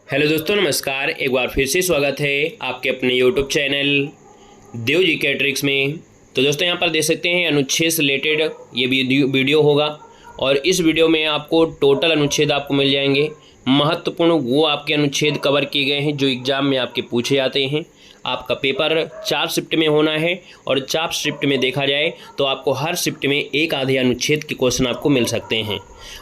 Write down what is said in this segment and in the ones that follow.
Hello दोस्तों, नमस्कार। एक बार फिर से स्वागत है आपके अपने यूट्यूब चैनल देव जी के ट्रिक्स में। तो दोस्तों, यहाँ पर देख सकते हैं अनुच्छेद से रिलेटेड ये वीडियो होगा और इस वीडियो में आपको टोटल अनुच्छेद आपको मिल जाएंगे। महत्वपूर्ण वो आपके अनुच्छेद कवर किए गए हैं जो एग्ज़ाम में आपके पूछे जाते हैं। आपका पेपर 4 शिफ्ट में होना है और 4 शिफ्ट में देखा जाए तो आपको हर शिफ्ट में एक आधे अनुच्छेद के क्वेश्चन आपको मिल सकते हैं।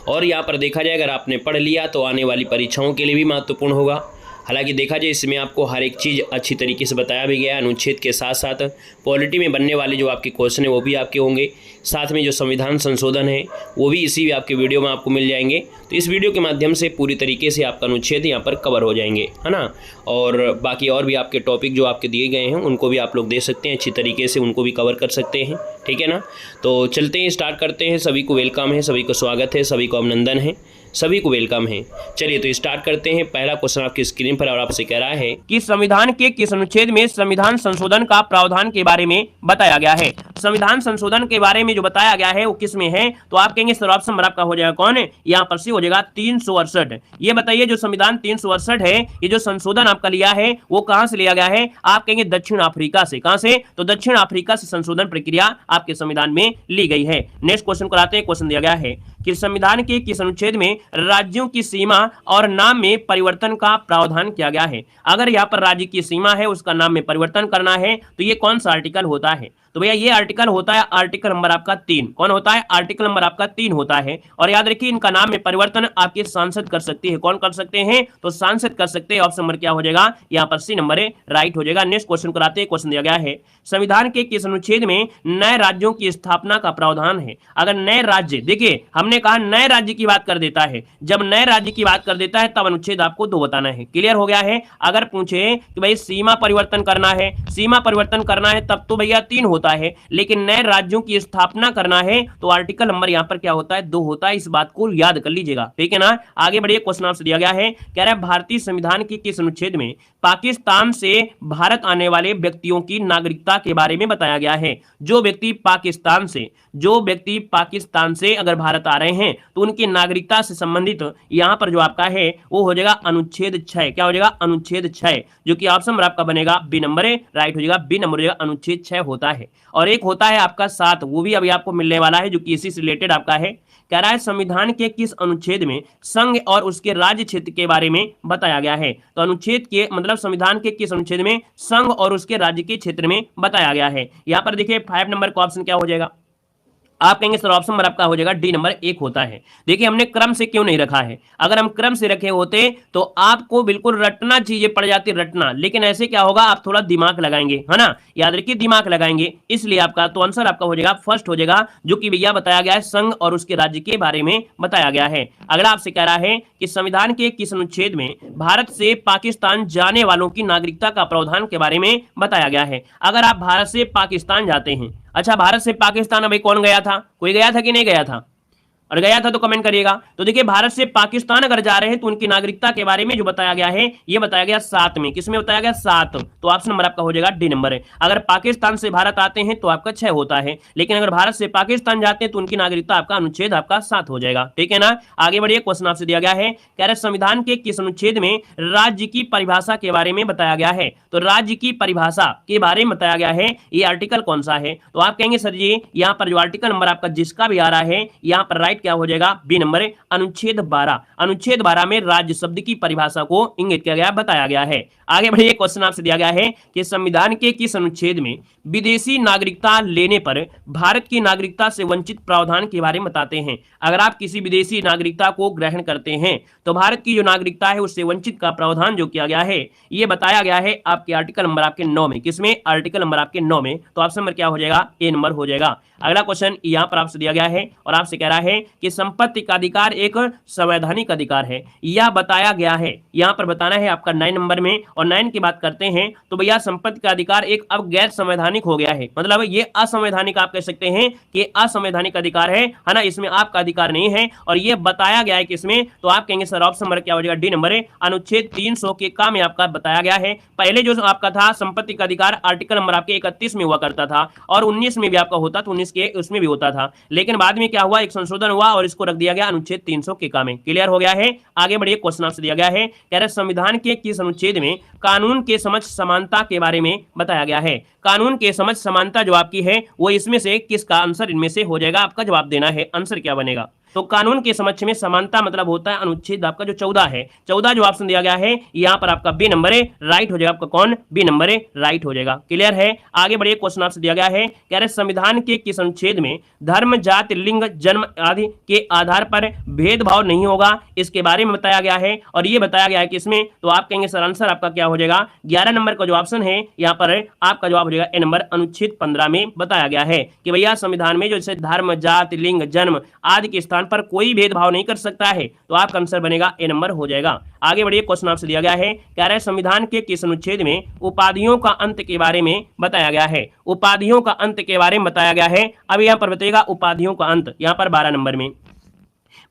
और यहाँ पर देखा जाए अगर आपने पढ़ लिया तो आने वाली परीक्षाओं के लिए भी महत्वपूर्ण होगा। हालांकि देखा जाए इसमें आपको हर एक चीज़ अच्छी तरीके से बताया भी गया है। अनुच्छेद के साथ साथ पॉलिटी में बनने वाले जो आपके क्वेश्चन है वो भी आपके होंगे। साथ में जो संविधान संशोधन है वो भी इसी आपके वीडियो में आपको मिल जाएंगे। तो इस वीडियो के माध्यम से पूरी तरीके से आपका अनुच्छेद यहाँ पर कवर हो जाएंगे, है ना। और बाकी और भी आपके टॉपिक जो आपके दिए गए हैं उनको भी आप लोग देख सकते हैं, अच्छी तरीके से उनको भी कवर कर सकते हैं, ठीक है ना। तो चलते हैं, स्टार्ट करते हैं। सभी को वेलकम है, सभी को स्वागत है, सभी को अभिनंदन है, सभी को वेलकम है। चलिए तो स्टार्ट करते हैं। पहला क्वेश्चन आपकी स्क्रीन पर और आपसे कह रहा है कि संविधान के किस अनुच्छेद में संविधान संशोधन का प्रावधान के बारे में बताया गया है। संविधान संशोधन के बारे में जो बताया गया है वो किस में है, तो आप कहेंगे सर ऑप्शन नंबर आपका हो जाएगा कौन है, यहाँ पर सी हो जाएगा 368। ये बताइए जो संविधान 368 है, ये जो संशोधन आपका लिया है वो कहां से लिया गया है, आप कहेंगे दक्षिण अफ्रीका से। कहां से, तो दक्षिण अफ्रीका से संशोधन प्रक्रिया आपके संविधान में ली गई है। नेक्स्ट क्वेश्चन को आते हैं। क्वेश्चन दिया गया है कि संविधान के किस अनुच्छेद में राज्यों की सीमा और नाम में परिवर्तन का प्रावधान किया गया है। अगर यहाँ पर राज्य की सीमा है उसका नाम में परिवर्तन करना है तो ये कौन सा आर्टिकल होता है, तो भैया ये आर्टिकल होता है आर्टिकल नंबर आपका 3। कौन होता है, आर्टिकल नंबर आपका 3 होता है। और याद रखिए इनका नाम में परिवर्तन आपके सांसद कर सकती है। कौन कर सकते हैं, तो सांसद कर सकते हैं। ऑप्शन नंबर क्या हो जाएगा, यहाँ पर सी नंबर राइट हो जाएगा। नेक्स्ट क्वेश्चन कराते हैं। क्वेश्चन दिया गया है संविधान के किस अनुच्छेद में नए राज्यों की स्थापना का प्रावधान है। अगर नए राज्य, देखिए हमने कहा नए राज्य की बात कर देता है, जब नए राज्य की बात कर देता है तब अनुच्छेद आपको 2 बताना है। क्लियर हो गया है। अगर पूछे कि भाई सीमा परिवर्तन करना है, सीमा परिवर्तन करना है तब तो भैया 3 होता है, लेकिन नए राज्यों की स्थापना करना है तो आर्टिकल नंबर यहां पर क्या होता है, 2 होता है। इस बात को याद कर लीजिएगा, ठीक है ना। आगे बढ़िए। क्वेश्चन आपसे दिया गया है, कह रहा है भारतीय संविधान के किस अनुच्छेद में पाकिस्तान से भारत आने वाले व्यक्तियों की नागरिकता के बारे में बताया गया है। जो व्यक्ति पाकिस्तान से अगर भारत आ रहे हैं तो उनकी नागरिकता से संबंधित यहां पर जो आपका है वो हो जाएगा अनुच्छेद 6। क्या हो जाएगा, अनुच्छेद 6, जो कि ऑप्शन नंबर आपका बनेगा बी नंबर राइट हो जाएगा। बी नंबर हो जाएगा, अनुच्छेद 6 होता है। और एक होता है आपका 7, वो भी अभी आपको मिलने वाला है जो कि इसी से रिलेटेड आपका है। कह रहा है संविधान के किस अनुच्छेद में संघ और उसके राज्य क्षेत्र के बारे में बताया गया है। तो अनुच्छेद के मतलब संविधान के किस अनुच्छेद में संघ और उसके राज्य के क्षेत्र में बताया गया है। यहां पर देखिए 5 नंबर का ऑप्शन क्या हो जाएगा, आप कहेंगे सर ऑप्शन नंबर आपका हो जाएगा डी नंबर 1 होता है। देखिए हमने क्रम से क्यों नहीं रखा है, अगर हम क्रम से रखे होते तो आपको बिल्कुल रटना चीजें पड़ जाती, रटना। लेकिन ऐसे क्या होगा, आप थोड़ा दिमाग लगाएंगे, है ना। याद रखिए दिमाग लगाएंगे, इसलिए आपका तो आंसर आपका हो जाएगा फर्स्ट हो जाएगा, जो कि भैया बताया गया है संघ और उसके राज्य के बारे में बताया गया है। अगला आपसे कह रहा है कि संविधान के किस अनुच्छेद में भारत से पाकिस्तान जाने वालों की नागरिकता का प्रावधान के बारे में बताया गया है। अगर आप भारत से पाकिस्तान जाते हैं, अच्छा भारत से पाकिस्तान अभी कौन गया था, कोई गया था कि नहीं गया था, और गया था तो कमेंट करिएगा। तो देखिए भारत से पाकिस्तान अगर जा रहे हैं तो उनकी नागरिकता के बारे में जो बताया गया है ये बताया गया 7 में। किसमें बताया गया, 7। तो ऑप्शन नंबर आपका हो जाएगा डी नंबर है। अगर पाकिस्तान से भारत आते हैं तो आपका 6 होता है, लेकिन अगर भारत से पाकिस्तान जाते हैं तो उनकी नागरिकता आपका अनुच्छेद आपका 7 हो जाएगा, ठीक है ना। आगे बढ़िए। क्वेश्चन आपसे दिया गया है, कह रहे संविधान के किस अनुच्छेद में राज्य की परिभाषा के बारे में बताया गया है। तो राज्य की परिभाषा के बारे में बताया गया है, ये आर्टिकल कौन सा है, तो आप कहेंगे सर जी यहाँ पर जो आर्टिकल नंबर आपका जिसका भी आ रहा है यहाँ पर राइट क्या हो जाएगा, बी नंबर अनुच्छेद 12। अनुच्छेद 12 में राज्य शब्द की परिभाषा को इंगित किया गया, बताया गया है। आगे बढ़िए। क्वेश्चन आपसे दिया गया है कि संविधान के किस अनुच्छेद में विदेशी नागरिकता लेने पर भारत की नागरिकता से वंचित प्रावधान के बारे में बताते हैं। अगर आप किसी विदेशी नागरिकता को ग्रहण करते हैं तो भारत की जो नागरिकता है उससे वंचित का प्रावधान जो किया गया है ये बताया गया है आपके आर्टिकल नंबर आपके 9 में। किसमें, आर्टिकल नंबर आपके 9 में। तो ऑप्शन नंबर क्या हो जाएगा, ए नंबर हो जाएगा। अगला क्वेश्चन यहां पर आपसे दिया गया है और आपसे कह रहा है कि संपत्ति का अधिकार एक संवैधानिक अधिकार है, यह बताया गया है। यहां पर बताना है आपका 9 नंबर में। और 9 की बात करते हैं तो भैया संपत्ति का अधिकार एक अब गैर संवैधानिक हो गया है, मतलब ये असंवैधानिक आप कह सकते हैं कि असंवैधानिक अधिकार है ना, इसमें आपका अधिकार नहीं है। और ये बताया गया है किसमें, तो आप कहेंगे सर ऑप्शन नंबर क्या हो जाएगा, डी नंबर है। अनुच्छेद 300 के का में आपका बताया गया है। पहले जो आपका था संपत्ति का अधिकार आर्टिकल नंबर आपके 31 में हुआ करता था और 19 में भी आपका होता था, 19 के उसमें भी होता था। लेकिन बाद में क्या हुआ, एक संशोधन हुआ और इसको रख दिया गया अनुच्छेद 300 में। क्लियर हो गया है। आगे बढ़िए, क्वेश्चन आपसे दिया गया है, कह रहे संविधान के किस अनुच्छेद में कानून के समझ समानता के बारे में बताया गया है। कानून के समझ समानता जो आपकी है वो इसमें से किसका आंसर इनमें से हो जाएगा, आपका जवाब देना है। आंसर क्या बनेगा? तो कानून के समक्ष में समानता मतलब होता है अनुच्छेद आपका जो 14 है। 14 जो ऑप्शन दिया गया है यहाँ पर आपका बी नंबर है, राइट हो जाएगा आपका कौन? बी नंबर है, राइट हो जाएगा। क्लियर है। आगे बढ़िए, क्वेश्चन आपसे दिया गया है, कह रहे संविधान के किस अनुच्छेद में धर्म, जाति, लिंग, जन्म आदि के आधार पर भेदभाव नहीं होगा, इसके बारे में बताया गया है। और ये बताया गया है किसमें? तो आप कहेंगे सर आंसर आपका क्या हो जाएगा? 11 नंबर का जो ऑप्शन है यहाँ पर आपका जवाब हो जाएगा ए नंबर, अनुच्छेद 15 में बताया गया है कि भैया संविधान में जो जैसे धर्म, जाति, लिंग, जन्म आदि के स्थान पर कोई भेदभाव नहीं कर सकता है, तो आपका आंसर बनेगा ए नंबर हो जाएगा। आगे बढ़िए, क्वेश्चन आपसे दिया गया है, कह रहे संविधान के किस अनुच्छेद में उपाधियों का अंत के बारे में बताया गया है। उपाधियों का अंत के बारे में बताया गया है। अब यहाँ पर बताइएगा उपाधियों का अंत, यहाँ पर 12 नंबर में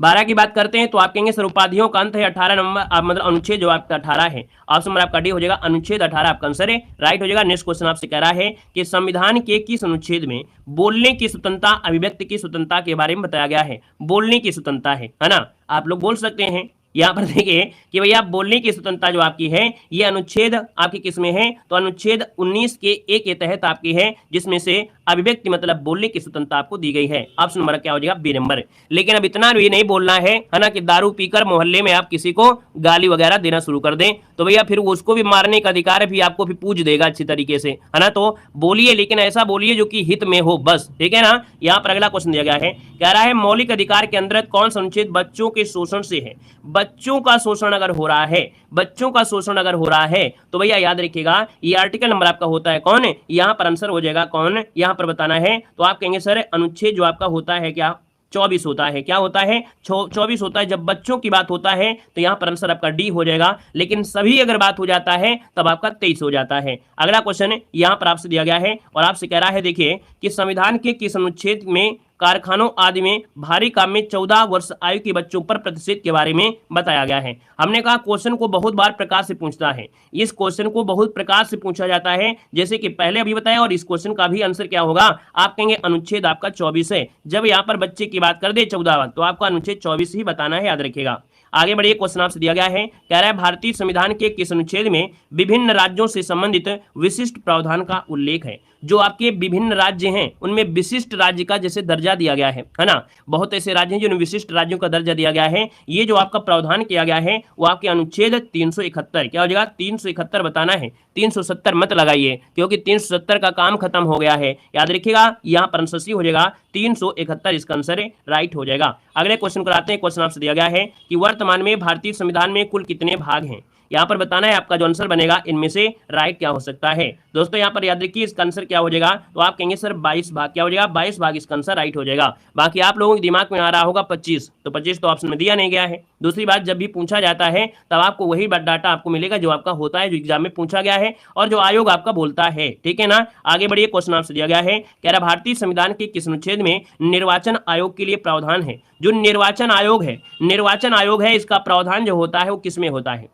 12 की बात करते हैं तो आप कहेंगे सर उपाधियों का अंत है 18 नंबर, मतलब अनुच्छेद जो आपका 18 है। ऑप्शन नंबर आपका डी हो जाएगा, अनुच्छेद 18 आपका आंसर है, राइट हो जाएगा। नेक्स्ट क्वेश्चन आपसे कह रहा है कि संविधान के किस अनुच्छेद में बोलने की स्वतंत्रता, अभिव्यक्ति की स्वतंत्रता के बारे में बताया गया है। बोलने की स्वतंत्रता है ना, आप लोग बोल सकते हैं। यहाँ पर देखिए कि भैया बोलने की स्वतंत्रता जो आपकी है ये अनुच्छेद आपकी किसमें है? तो अनुच्छेद 19 के ए के तहत आपकी है, जिसमें से अभिव्यक्ति मतलब बोलने की स्वतंत्रता आपको दी गई है। ऑप्शन नंबर क्या हो जाएगा? B number. लेकिन अब इतना भी नहीं बोलना है ना कि दारू पीकर मोहल्ले में आप किसी को गाली वगैरह देना शुरू कर दें तो भैया फिर उसको भी मारने का अधिकार भी आपको भी पूछ देगा अच्छी तरीके से, है ना। तो बोलिए, लेकिन ऐसा बोलिए जो कि हित में हो, बस ठीक है ना। यहाँ पर अगला क्वेश्चन दिया गया है, कह रहा है मौलिक अधिकार के अंतर्गत कौन सा अनुच्छेद बच्चों के शोषण से है? बच्चों का शोषण अगर हो रहा है, बच्चों का शोषण अगर हो रहा है तो भैया याद रखिएगा ये आर्टिकल नंबर आपका होता है कौन? यहाँ पर आंसर हो जाएगा कौन? यहाँ पर बताना है तो आप कहेंगे सर अनुच्छेद जो आपका होता है क्या? 24 होता है। क्या होता है? 24 होता है। जब बच्चों की बात होता है तो यहाँ पर आंसर आपका डी हो जाएगा, लेकिन सभी अगर बात हो जाता है तब आपका 23 हो जाता है। अगला क्वेश्चन यहाँ पर आपसे दिया गया है और आपसे कह रहा है देखिए कि संविधान के किस अनुच्छेद में कारखानों आदि में भारी काम में 14 वर्ष आयु के बच्चों पर प्रतिशत के बारे में बताया गया है। हमने कहा क्वेश्चन को बहुत बार प्रकार से पूछता है, इस क्वेश्चन को बहुत प्रकार से पूछा जाता है, जैसे कि पहले अभी बताया, और इस क्वेश्चन का भी आंसर क्या होगा? आप कहेंगे अनुच्छेद आपका 24 है। जब यहाँ पर बच्चे की बात कर दे 14 तो आपका अनुच्छेद 24 ही बताना है, याद रखिएगा। आगे बढ़िए, क्वेश्चन आपसे दिया गया है, कह रहा है भारतीय संविधान के किस अनुच्छेद में विभिन्न राज्यों से संबंधित विशिष्ट प्रावधान का उल्लेख है? जो आपके विभिन्न राज्य हैं उनमें विशिष्ट राज्य का जैसे दर्जा दिया गया है ना। बहुत ऐसे राज्य हैं जिन्हें विशिष्ट राज्यों का दर्जा दिया गया है। ये जो आपका प्रावधान किया गया है वो आपके अनुच्छेद 371, क्या हो जाएगा? 371 बताना है, 370 मत लगाइए क्योंकि 370 का काम खत्म हो गया है, याद रखिएगा। यहाँ पर आंसर सी हो जाएगा 371, इसका आंसर राइट हो जाएगा। अगले क्वेश्चन कराते हैं। क्वेश्चन आपसे दिया गया है कि वर्तमान में भारतीय संविधान में कुल कितने भाग हैं? यहाँ पर बताना है आपका जो आंसर बनेगा इनमें से राइट क्या हो सकता है। दोस्तों यहाँ पर याद रखिए इसका आंसर क्या हो जाएगा? तो आप कहेंगे सर 22 भाग। क्या हो जाएगा? 22 भाग इसका आंसर राइट हो जाएगा। बाकी आप लोगों के दिमाग में आ रहा होगा 25, तो 25 तो ऑप्शन में दिया नहीं गया है। दूसरी बात, जब भी पूछा जाता है तब आपको वही डाटा आपको मिलेगा जो आपका होता है, जो एग्जाम में पूछा गया है और जो आयोग आपका बोलता है, ठीक है ना। आगे बढ़िए, क्वेश्चन आपसे दिया गया है, कह रहा भारतीय संविधान के किस अनुच्छेद में निर्वाचन आयोग के लिए प्रावधान है? जो निर्वाचन आयोग है इसका प्रावधान जो होता है वो किस में होता है?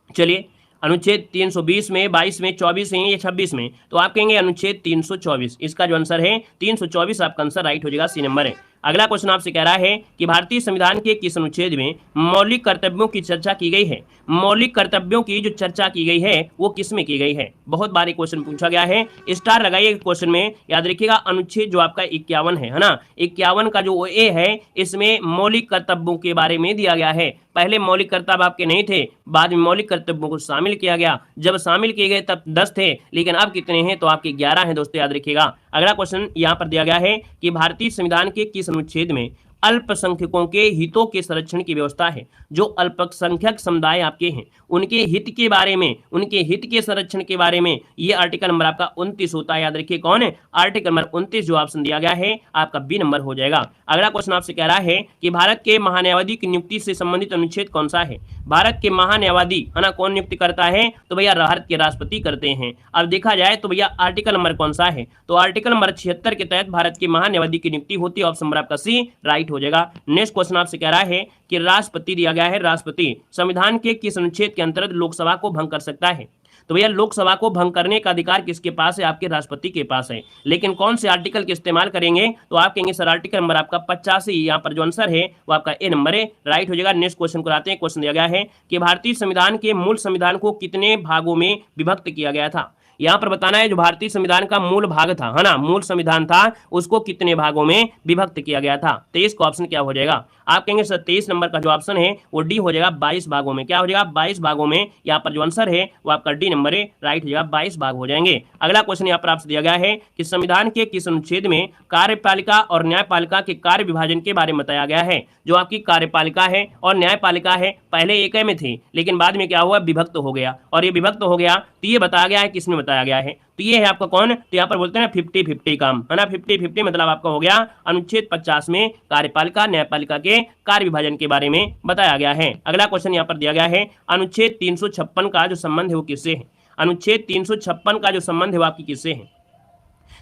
चलिए, अनुच्छेद 320 में, 22 में, 24 में या 26 में? तो आप कहेंगे अनुच्छेद 324, इसका जो आंसर है 324 आपका आंसर राइट हो जाएगा, सी नंबर है। अगला क्वेश्चन आपसे कह रहा है कि भारतीय संविधान के किस अनुच्छेद में मौलिक कर्तव्यों की चर्चा की गई है? मौलिक कर्तव्यों की जो चर्चा की गई है वो किस में की गई है? बहुत बार क्वेश्चन पूछा गया है, स्टार लगाइए क्वेश्चन में, याद रखिएगा। अनुच्छेद जो आपका 51 है ना, 51 का जो ए है इसमें मौलिक कर्तव्यों के बारे में दिया गया है। पहले मौलिक कर्तव्य आपके नहीं थे, बाद में मौलिक कर्तव्यों को शामिल किया गया। जब शामिल किए गए तब 10 थे, लेकिन अब कितने हैं? तो आपके 11 हैं दोस्तों, याद रखिएगा। अगला क्वेश्चन यहाँ पर दिया गया है कि भारतीय संविधान के किस अनुच्छेद में अल्पसंख्यकों के हितों के संरक्षण की व्यवस्था है? जो अल्पसंख्यक समुदाय आपके हैं उनके हित के बारे में, उनके हित के संरक्षण के बारे में ये आर्टिकल नंबर आपका 29 होता है, याद रखिए कौन है? आर्टिकल नंबर 29 जो ऑप्शन दिया गया है आपका बी नंबर हो जाएगा। अगला क्वेश्चन आपसे कह रहा है कि भारत के महान्यायवादी की नियुक्ति से संबंधित अनुच्छेद कौन सा है? भारत के महान्यायवादी है ना कौन नियुक्ति करता है? तो भैया भारत के राष्ट्रपति करते हैं। अब देखा जाए तो भैया आर्टिकल नंबर कौन सा है? तो आर्टिकल नंबर 76 के तहत भारत के महान्यायवादी की नियुक्ति होती है, ऑप्शन नंबर आपका सी राइट हो जाएगा। नेक्स्ट क्वेश्चन आपसे कह रहा है कि राष्ट्रपति दिया गया है, राष्ट्रपति संविधान के किस अनुच्छेद के अंतर्गत लोकसभा को भंग कर सकता है? तो भैया लोकसभा को भंग करने का अधिकार किसके पास है? आपके राष्ट्रपति के पास है। लेकिन कौन से आर्टिकल का इस्तेमाल करेंगे? तो आप कहेंगे सर आर्टिकल नंबर आपका 85। यहाँ पर जो आंसर है वो आपका ए नंबर है, राइट हो जाएगा। नेक्स्ट क्वेश्चन को आते हैं। क्वेश्चन दिया गया है कि भारतीय संविधान के मूल संविधान को कितने भागों में विभक्त किया गया था? यहाँ पर बताना है जो भारतीय संविधान का मूल भाग था, है ना, मूल संविधान था, उसको कितने भागों में विभक्त किया गया था? 23 का ऑप्शन क्या हो जाएगा? आप कहेंगे सर 23 नंबर का जो ऑप्शन है वो डी हो जाएगा, 22 भागों में। क्या हो जाएगा? 22 भागों में। यहाँ पर जो आंसर है वो आपका डी नंबर है, राइट हो जाएगा, 22 भाग हो जाएंगे। अगला क्वेश्चन यहाँ पर आपसे दिया गया है कि संविधान के किस अनुच्छेद में कार्यपालिका और न्यायपालिका के कार्य विभाजन के बारे में बताया गया है? जो आपकी कार्यपालिका है और न्यायपालिका है पहले एक में थी, लेकिन बाद में क्या हुआ? विभक्त हो गया। और ये विभक्त हो गया तो ये बताया गया है किसमें बताया गया है? तो ये है आपका कौन? तो यहाँ पर बोलते हैं 50-50 काम, है ना, 50-50 मतलब आपका हो गया अनुच्छेद 50 में कार्यपालिका न्यायपालिका के कार्य विभाजन के बारे में बताया गया है। अगला क्वेश्चन यहाँ पर दिया गया है अनुच्छेद 356 का जो संबंध है वो किससे है? अनुच्छेद 356 का जो संबंध है वो आपकी किससे है?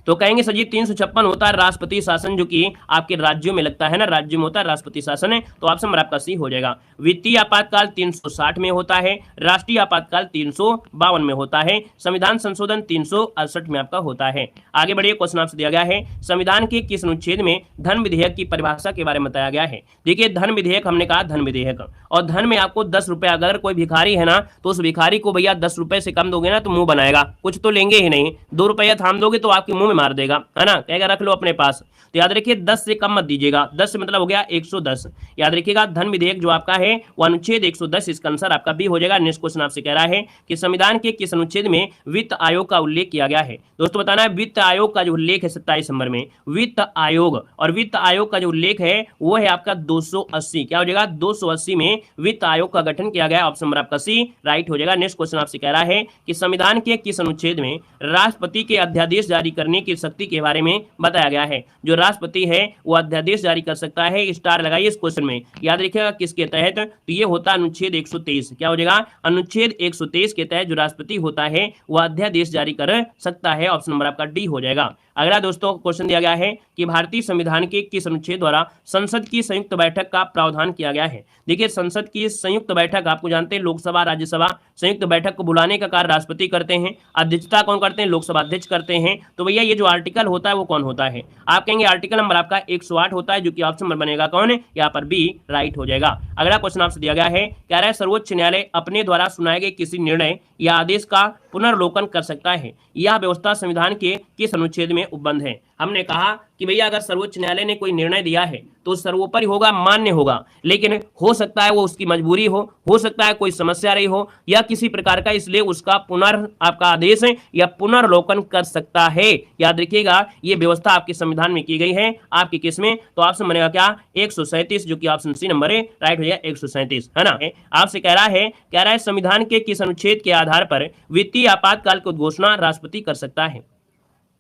तो कहेंगे सर जी 356 होता है राष्ट्रपति शासन, जो कि आपके राज्यों में लगता है ना, राज्यों में होता है राष्ट्रपति शासन है। तो ऑप्शन नंबर आपका सी हो जाएगा। वित्तीय आपातकाल 360 में होता है, राष्ट्रीय आपातकाल 352 में होता है, संविधान संशोधन 368 में आपका होता है। आगे बढ़िए, क्वेश्चन आपसे दिया गया है संविधान के किस अनुच्छेद में धन विधेयक की परिभाषा के बारे में बताया गया है? देखिए धन विधेयक, हमने कहा धन विधेयक, और धन में आपको 10 रुपए, अगर कोई भिखारी है ना तो उस भिखारी को भैया 10 रुपए से कम दोगे ना तो मुंह बनाएगा, कुछ तो लेंगे ही नहीं। 2 रुपया थाम दोगे तो आपके मुंह में मार देगा, है ना, कहेगा रख लो अपने पास। तो याद रखिए 10 से कम मत दीजिएगा, 10 से मतलब हो गया 110। याद रखिएगा धन विधेयक जो आपका है वो अनुच्छेद 110, इसका आंसर आपका बी हो जाएगा। नेक्स्ट क्वेश्चन आपसे कह रहा है कि संविधान के किस अनुच्छेद में वित्त आयोग का उल्लेख किया गया है? दोस्तों बताना है वित्त आयोग का जो उल्लेख है 27 नंबर में, वित्त आयोग, और वित्त आयोग का जो उल्लेख है वो है आपका 280। क्या हो जाएगा? 280 में वित्त आयोग का गठन किया गया। ऑप्शन नंबर आपका सी राइट हो जाएगा। नेक्स्ट क्वेश्चन आपसे कह रहा है कि संविधान के किस अनुच्छेद में राष्ट्रपति के अध्यादेश जारी करने की शक्ति के बारे में बताया गया है? जो राष्ट्रपति है वो अध्यादेश जारी कर सकता है, स्टार लगाइए इस क्वेश्चन में। याद रखिएगा किसके तहत? तो ये होता है अनुच्छेद 123। क्या हो जाएगा? अनुच्छेद 123 के तहत जो राष्ट्रपति होता है वह अध्यादेश जारी कर सकता है। ऑप्शन नंबर आपका डी हो जाएगा। अगला दोस्तों क्वेश्चन दिया गया है कि भारतीय संविधान के किस अनुच्छेद द्वारा संसद की संयुक्त बैठक का प्रावधान किया गया है? देखिए संसद की संयुक्त बैठक आपको जानते हैं लोकसभा राज्यसभा संयुक्त बैठक को बुलाने का कार्य राष्ट्रपति करते हैं, अध्यक्षता कौन करते हैं? लोकसभा अध्यक्ष करते हैं। तो भैया ये जो आर्टिकल होता है वो कौन होता है? आप कहेंगे आर्टिकल नंबर आपका 108 होता है, जो कि ऑप्शन नंबर बनेगा कौन? यहाँ पर बी राइट हो जाएगा। अगला क्वेश्चन आपसे दिया गया है, कह रहा है सर्वोच्च न्यायालय अपने द्वारा सुनाए गए किसी निर्णय या आदेश का पुनर्लोकन कर सकता है। यह व्यवस्था संविधान के किस अनुच्छेद में उपबंध है? हमने कहा कि भैया अगर सर्वोच्च न्यायालय ने कोई निर्णय दिया है तो सर्वोपरि होगा, मान्य होगा, लेकिन हो सकता है वो उसकी मजबूरी हो सकता है कोई समस्या रही हो या किसी प्रकार का, इसलिए उसका आपका आदेश है या पुनर्लोकन कर सकता है। याद रखिएगा ये व्यवस्था आपके संविधान में की गई है। आपके किस में? तो ऑप्शन बनेगा क्या? 137, जो कि ऑप्शन सी नंबर है, राइट हो जाएगा 137, है ना। आपसे कह रहा है संविधान के किस अनुच्छेद के आधार पर वित्तीय आपातकाल की घोषणा राष्ट्रपति कर सकता है?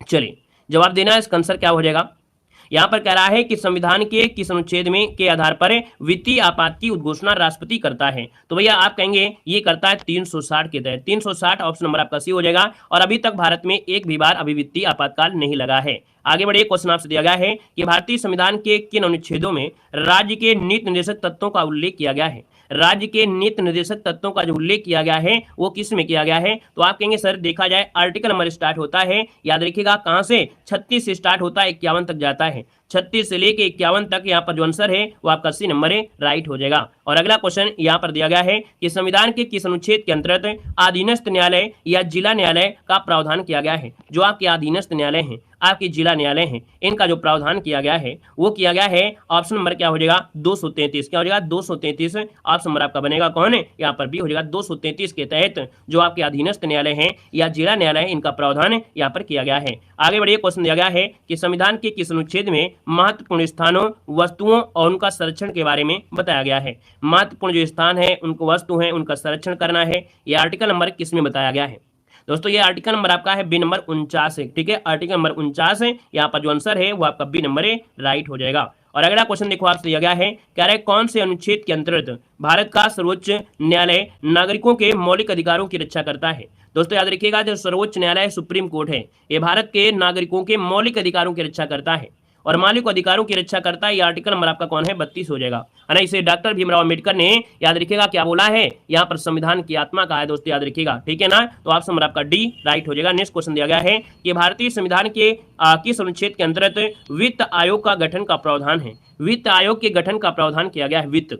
चलिए जवाब देना है, इसका आंसर क्या हो जाएगा? यहां पर कह रहा है कि संविधान के किस अनुच्छेद में के आधार पर वित्तीय आपात की उद्घोषणा राष्ट्रपति करता है? तो भैया आप कहेंगे ये करता है 360 के तहत। 360 ऑप्शन नंबर आपका सी हो जाएगा। और अभी तक भारत में एक भी बार अभी वित्तीय आपातकाल नहीं लगा है। आगे बढ़िए, क्वेश्चन आपसे दिया गया है कि भारतीय संविधान के किन अनुच्छेदों में राज्य के नीति निर्देशक तत्वों का उल्लेख किया गया है? राज्य के नीति निर्देशक तत्वों का जो उल्लेख किया गया है वो किस में किया गया है? तो आप कहेंगे सर देखा जाए आर्टिकल नंबर स्टार्ट होता है, याद रखिएगा कहां से? 36 से स्टार्ट होता है, 51 तक जाता है। 36 से लेके 51 तक यहाँ पर जो आंसर है वो आपका सी नंबर है, राइट हो जाएगा। और अगला क्वेश्चन यहाँ पर दिया गया है कि संविधान के किस अनुच्छेद के अंतर्गत अधीनस्थ न्यायालय या जिला न्यायालय का प्रावधान किया गया है? जो आपके अधीनस्थ न्यायालय हैं, आपके जिला न्यायालय हैं, इनका जो प्रावधान किया गया है वो किया गया है। ऑप्शन नंबर क्या हो जाएगा? 233। क्या हो जाएगा? 233 ऑप्शन नंबर आपका बनेगा कौन है? यहाँ पर बी हो जाएगा। 233 के तहत जो आपके अधीनस्थ न्यायालय हैं या जिला न्यायालय है, इनका प्रावधान यहाँ पर किया गया है। आगे बढ़िए, क्वेश्चन दिया गया है कि संविधान के किस अनुच्छेद में महत्वपूर्ण स्थानों, वस्तुओं और उनका संरक्षण के बारे में बताया गया है? महत्वपूर्ण जो स्थान है, उनको वस्तु है, उनका संरक्षण करना है। यह आर्टिकल नंबर किस में बताया गया है? दोस्तों ये आर्टिकल नंबर आपका है बी नंबर 49 है, ठीक है, आर्टिकल नंबर 49 है। यहाँ पर जो आंसर है वो आपका बी नंबर है, राइट हो जाएगा। और अगला क्वेश्चन देखो आपसे दिया गया है, कह रहे कौन से अनुच्छेद के अंतर्गत भारत का सर्वोच्च न्यायालय नागरिकों के मौलिक अधिकारों की रक्षा करता है? दोस्तों याद रखिएगा जो सर्वोच्च न्यायालय सुप्रीम कोर्ट है, ये भारत के नागरिकों के मौलिक अधिकारों की रक्षा करता है। और मालिक अधिकारों की रक्षा करता है। ये आर्टिकल नंबर आपका कौन है 32 हो जाएगा, है ना। इसे डॉक्टर भीमराव अम्बेडकर ने याद रखिएगा क्या बोला है, यहाँ पर संविधान की आत्मा का है दोस्तों, याद रखिएगा, ठीक है ना। तो ऑप्शन नंबर आपका डी राइट हो जाएगा। नेक्स्ट क्वेश्चन दिया गया है कि भारतीय संविधान के किस अनुच्छेद के अंतर्गत वित्त आयोग का गठन का प्रावधान है। वित्त आयोग के गठन का प्रावधान किया गया है। वित्त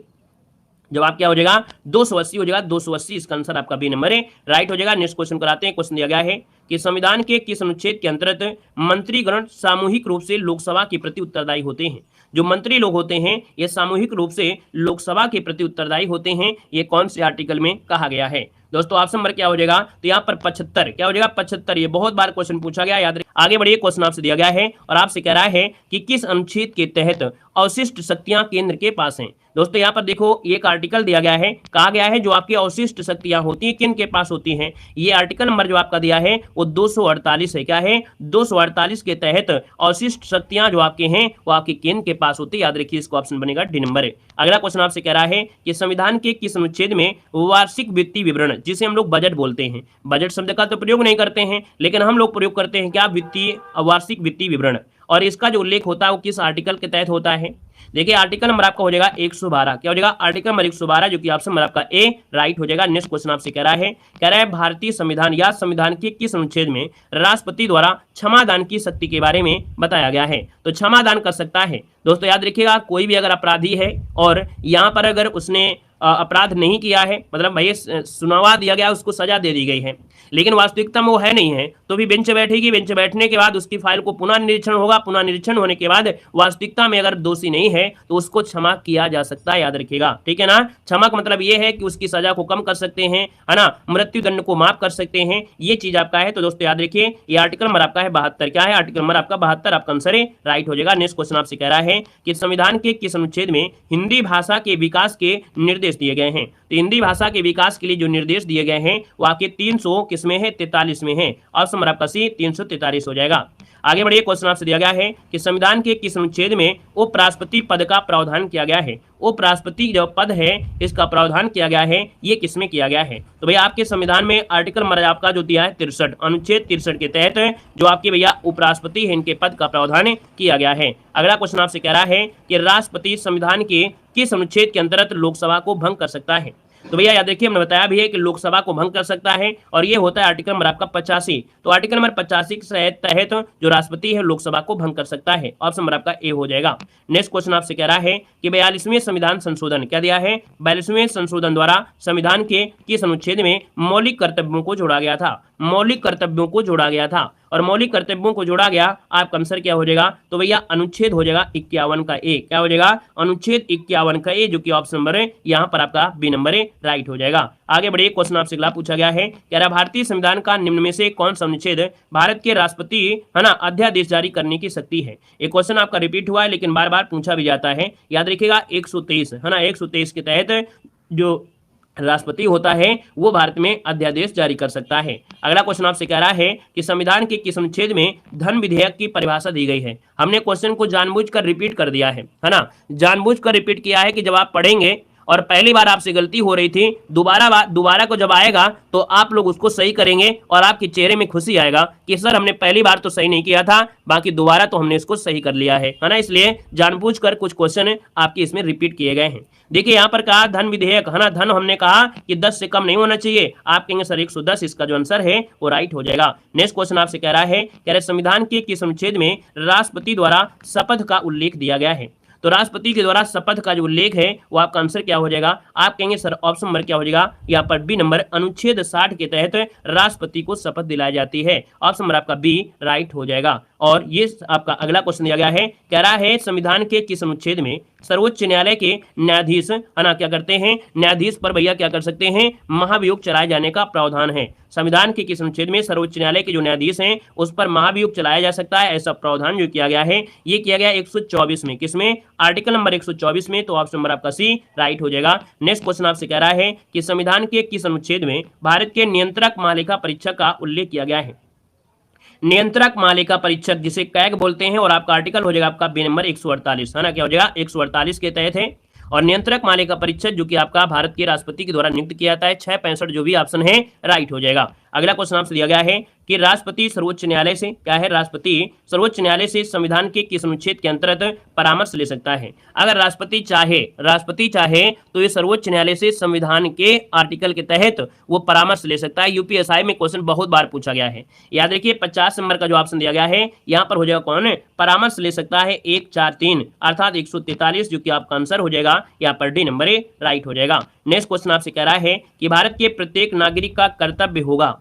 जवाब क्या हो जाएगा 280 हो जाएगा, 280 इसका आंसर आपका बी नंबर है, राइट हो जाएगा। नेक्स्ट क्वेश्चन कराते हैं। क्वेश्चन दिया गया है कि संविधान के किस अनुच्छेद के अंतर्गत मंत्रीगण सामूहिक रूप से लोकसभा के प्रति उत्तरदायी होते हैं। जो मंत्री लोग होते हैं ये सामूहिक रूप से लोकसभा के प्रति उत्तरदायी होते हैं। ये कौन से आर्टिकल में कहा गया है दोस्तों। ऑप्शन नंबर क्या हो जाएगा, तो यहाँ पर 75 क्या हो जाएगा 75। ये बहुत बार क्वेश्चन पूछा गया, याद रखिए। आगे बढ़िए, क्वेश्चन आपसे दिया गया है और आपसे कह रहा है कि किस अनुच्छेद के तहत अवशिष्ट शक्तियां केंद्र के पास हैं। दोस्तों यहाँ पर देखो एक आर्टिकल दिया गया है, कहा गया है जो आपकी अवशिष्ट शक्तियां होती हैं किन के पास होती हैं। ये आर्टिकल नंबर जो आपका दिया है वो 248 है। क्या है 248 के तहत अवशिष्ट शक्तियां जो आपके हैं वो आपके केंद्र के पास होती है, याद रखिए। इसको ऑप्शन बनेगा डी नंबर है। अगला क्वेश्चन आपसे कह रहा है कि संविधान के किस अनुच्छेद में वार्षिक वित्तीय विवरण, जिसे हम लोग बजट बोलते हैं, बजट शब्द का तो प्रयोग नहीं करते हैं लेकिन हम लोग प्रयोग करते हैं क्या, वित्तीय वार्षिक वित्तीय विवरण, और इसका जो उल्लेख होता है वो किस आर्टिकल के तहत होता है। देखिए आर्टिकल नंबर आपका हो जाएगा 112। क्या हो जाएगा आर्टिकल नंबर 112, जो कि ऑप्शन नंबर आपका ए राइट हो जाएगा। नेक्स्ट क्वेश्चन आपसे कह रहा है भारतीय संविधान या संविधान के किस अनुच्छेद में राष्ट्रपति द्वारा क्षमादान की शक्ति के बारे में बताया गया है। तो क्षमादान कर सकता है दोस्तों, याद रखिएगा। कोई भी अगर अपराधी है और यहाँ पर अगर उसने अपराध नहीं किया है, मतलब भाई सुनवा दिया गया, उसको सजा दे दी गई है, लेकिन वास्तविकता में वो है नहीं है, तो भी बेंच बैठेगी। बेंच बैठने के बाद उसकी फाइल को पुनः निरीक्षण होगा, पुनः निरीक्षण होने के बाद वास्तविकता में अगर दोषी नहीं है तो उसको क्षमा किया जा सकता है, याद रखिएगा, ठीक है ना। क्षमा का मतलब ये है कि उसकी सजा को कम कर सकते हैं, है ना, मृत्यु दंड को माफ कर सकते हैं, ये चीज आपका है। तो दोस्तों याद रखिए ये आर्टिकल नंबर आपका है 72। क्या है आर्टिकल नंबर आपका 72, आपका आंसर है राइट हो जाएगा। नेक्स्ट क्वेश्चन आपसे कह रहा है कि संविधान के किस अनुच्छेद में हिंदी भाषा के विकास के निर्देश दिए गए हैं। तो हिंदी भाषा के विकास के लिए जो निर्देश दिए गए हैं वो आपके 300 किसमें है 43 में है। ऑप्शन नंबर आपका सी 343 हो जाएगा। आगे बढ़िए, क्वेश्चन आपसे दिया गया है कि संविधान के किस अनुच्छेद में उपराष्ट्रपति पद का प्रावधान किया गया है। उपराष्ट्रपति जो पद है इसका प्रावधान किया गया है, ये किसमें किया गया है। तो भैया आपके संविधान में आर्टिकल नंबर आपका जो दिया है 63, अनुच्छेद 63 के तहत जो आपके भैया उपराष्ट्रपति है इनके पद का प्रावधान किया गया है। अगला क्वेश्चन आपसे कह रहा है कि राष्ट्रपति संविधान के किस अनुच्छेद के अंतर्गत लोकसभा को भंग कर सकता है। तो भैया याद रखिए हमने बताया भी है कि लोकसभा को भंग कर सकता है और ये होता है आर्टिकल नंबर आपका 85। तो आर्टिकल नंबर 85 के तहत जो राष्ट्रपति है लोकसभा को भंग कर सकता है। ऑप्शन नंबर आपका ए हो जाएगा। नेक्स्ट क्वेश्चन आपसे कह रहा है कि 42वें संविधान संशोधन, क्या दिया है 42वें संशोधन द्वारा संविधान के किस अनुच्छेद में मौलिक कर्तव्यों को जोड़ा गया था। मौलिक कर्तव्यों को जोड़ा गया था, और मौलिक कर्तव्यों को जोड़ा गया, आपका आंसर क्या हो जाएगा, तो भैया अनुच्छेद हो जाएगा 51 का ए। क्या हो जाएगा अनुच्छेद 51 का ए, जो कि ऑप्शन नंबर है यहाँ पर आपका बी नंबर है राइट हो जाएगा। आगे बढ़िए, क्वेश्चन आपसे अगला पूछा गया है, कह रहा भारतीय संविधान का निम्न में से कौन सा अनुच्छेद भारत के राष्ट्रपति है ना अध्यादेश जारी करने की शक्ति है। एक क्वेश्चन आपका रिपीट हुआ है लेकिन बार बार पूछा भी जाता है, याद रखिएगा 123 है ना, 123 के तहत जो राष्ट्रपति होता है वो भारत में अध्यादेश जारी कर सकता है। अगला क्वेश्चन आपसे कह रहा है कि संविधान के किस अनुच्छेद में धन विधेयक की परिभाषा दी गई है। हमने क्वेश्चन को जानबूझकर रिपीट कर दिया है ना, जानबूझकर रिपीट किया है कि जब आप पढ़ेंगे और पहली बार आपसे गलती हो रही थी, दोबारा को जब आएगा तो आप लोग उसको सही करेंगे और आपके चेहरे में खुशी आएगा कि सर हमने पहली बार तो सही नहीं किया था, बाकी दोबारा तो हमने इसको सही कर लिया है ना। इसलिए जानबूझकर कुछ क्वेश्चन आपके इसमें रिपीट किए गए हैं। देखिए यहाँ पर कहा धन विधेयक है ना, धन हमने कहा कि 10 से कम नहीं होना चाहिए, आप कहेंगे सर 110, इसका जो आंसर है वो राइट हो जाएगा। नेक्स्ट क्वेश्चन आपसे कह रहा है संविधान के किस अनुच्छेद में राष्ट्रपति द्वारा शपथ का उल्लेख दिया गया है। तो राष्ट्रपति के द्वारा शपथ का जो उल्लेख है वो आपका आंसर क्या हो जाएगा, आप कहेंगे सर ऑप्शन नंबर क्या हो जाएगा, यहाँ पर बी नंबर, अनुच्छेद 60 के तहत राष्ट्रपति को शपथ दिलाई जाती है। ऑप्शन नंबर आपका बी राइट हो जाएगा। और ये आपका अगला क्वेश्चन दिया गया है, कह रहा है संविधान के किस अनुच्छेद में सर्वोच्च न्यायालय के न्यायाधीश है ना क्या करते हैं, न्यायाधीश पर भैया क्या कर सकते हैं, महाभियोग चलाए जाने का प्रावधान है। संविधान के किस अनुच्छेद में सर्वोच्च न्यायालय के जो न्यायाधीश हैं उस पर महाभियोग चलाया जा सकता है, ऐसा प्रावधान जो किया गया है ये किया गया 124 में, किसमें, आर्टिकल नंबर 124 में। तो ऑप्शन नंबर आपका सी राइट हो जाएगा। नेक्स्ट क्वेश्चन आपसे कह रहा है कि संविधान के किस अनुच्छेद में भारत के नियंत्रक महालेखा परीक्षक का उल्लेख किया गया है। नियंत्रक महालेखा परीक्षक जिसे कैग बोलते हैं, और आपका आर्टिकल हो जाएगा आपका बी नंबर 148 है ना, क्या हो जाएगा 148 के तहत है। और नियंत्रक महालेखा परीक्षक जो कि आपका भारत के राष्ट्रपति के द्वारा नियुक्त किया जाता है। 665 जो भी ऑप्शन है राइट हो जाएगा। अगला क्वेश्चन आपसे दिया गया है कि राष्ट्रपति सर्वोच्च न्यायालय से क्या है, राष्ट्रपति सर्वोच्च न्यायालय से संविधान के किस अनुच्छेद के अंतर्गत परामर्श ले सकता है। अगर राष्ट्रपति चाहे तो ये सर्वोच्च न्यायालय से संविधान के आर्टिकल के तहत वो परामर्श ले सकता है। यूपीएसआई में क्वेश्चन बहुत बार पूछा गया है। याद रखिए 50 नंबर का जो ऑप्शन दिया गया है यहाँ पर हो जाएगा कौन, परामर्श ले सकता है 1 4 3 अर्थात 143, जो कि आपका आंसर हो जाएगा यहाँ पर डी नंबर ए राइट हो जाएगा। नेक्स्ट क्वेश्चन आपसे कह रहा है कि भारत के प्रत्येक नागरिक का कर्तव्य होगा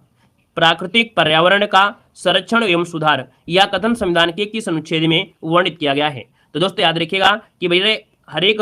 प्राकृतिक पर्यावरण का संरक्षण एवं सुधार, यह कथन संविधान के किस अनुच्छेद में वर्णित किया गया है। तो दोस्तों याद रखिएगा कि भैया हर एक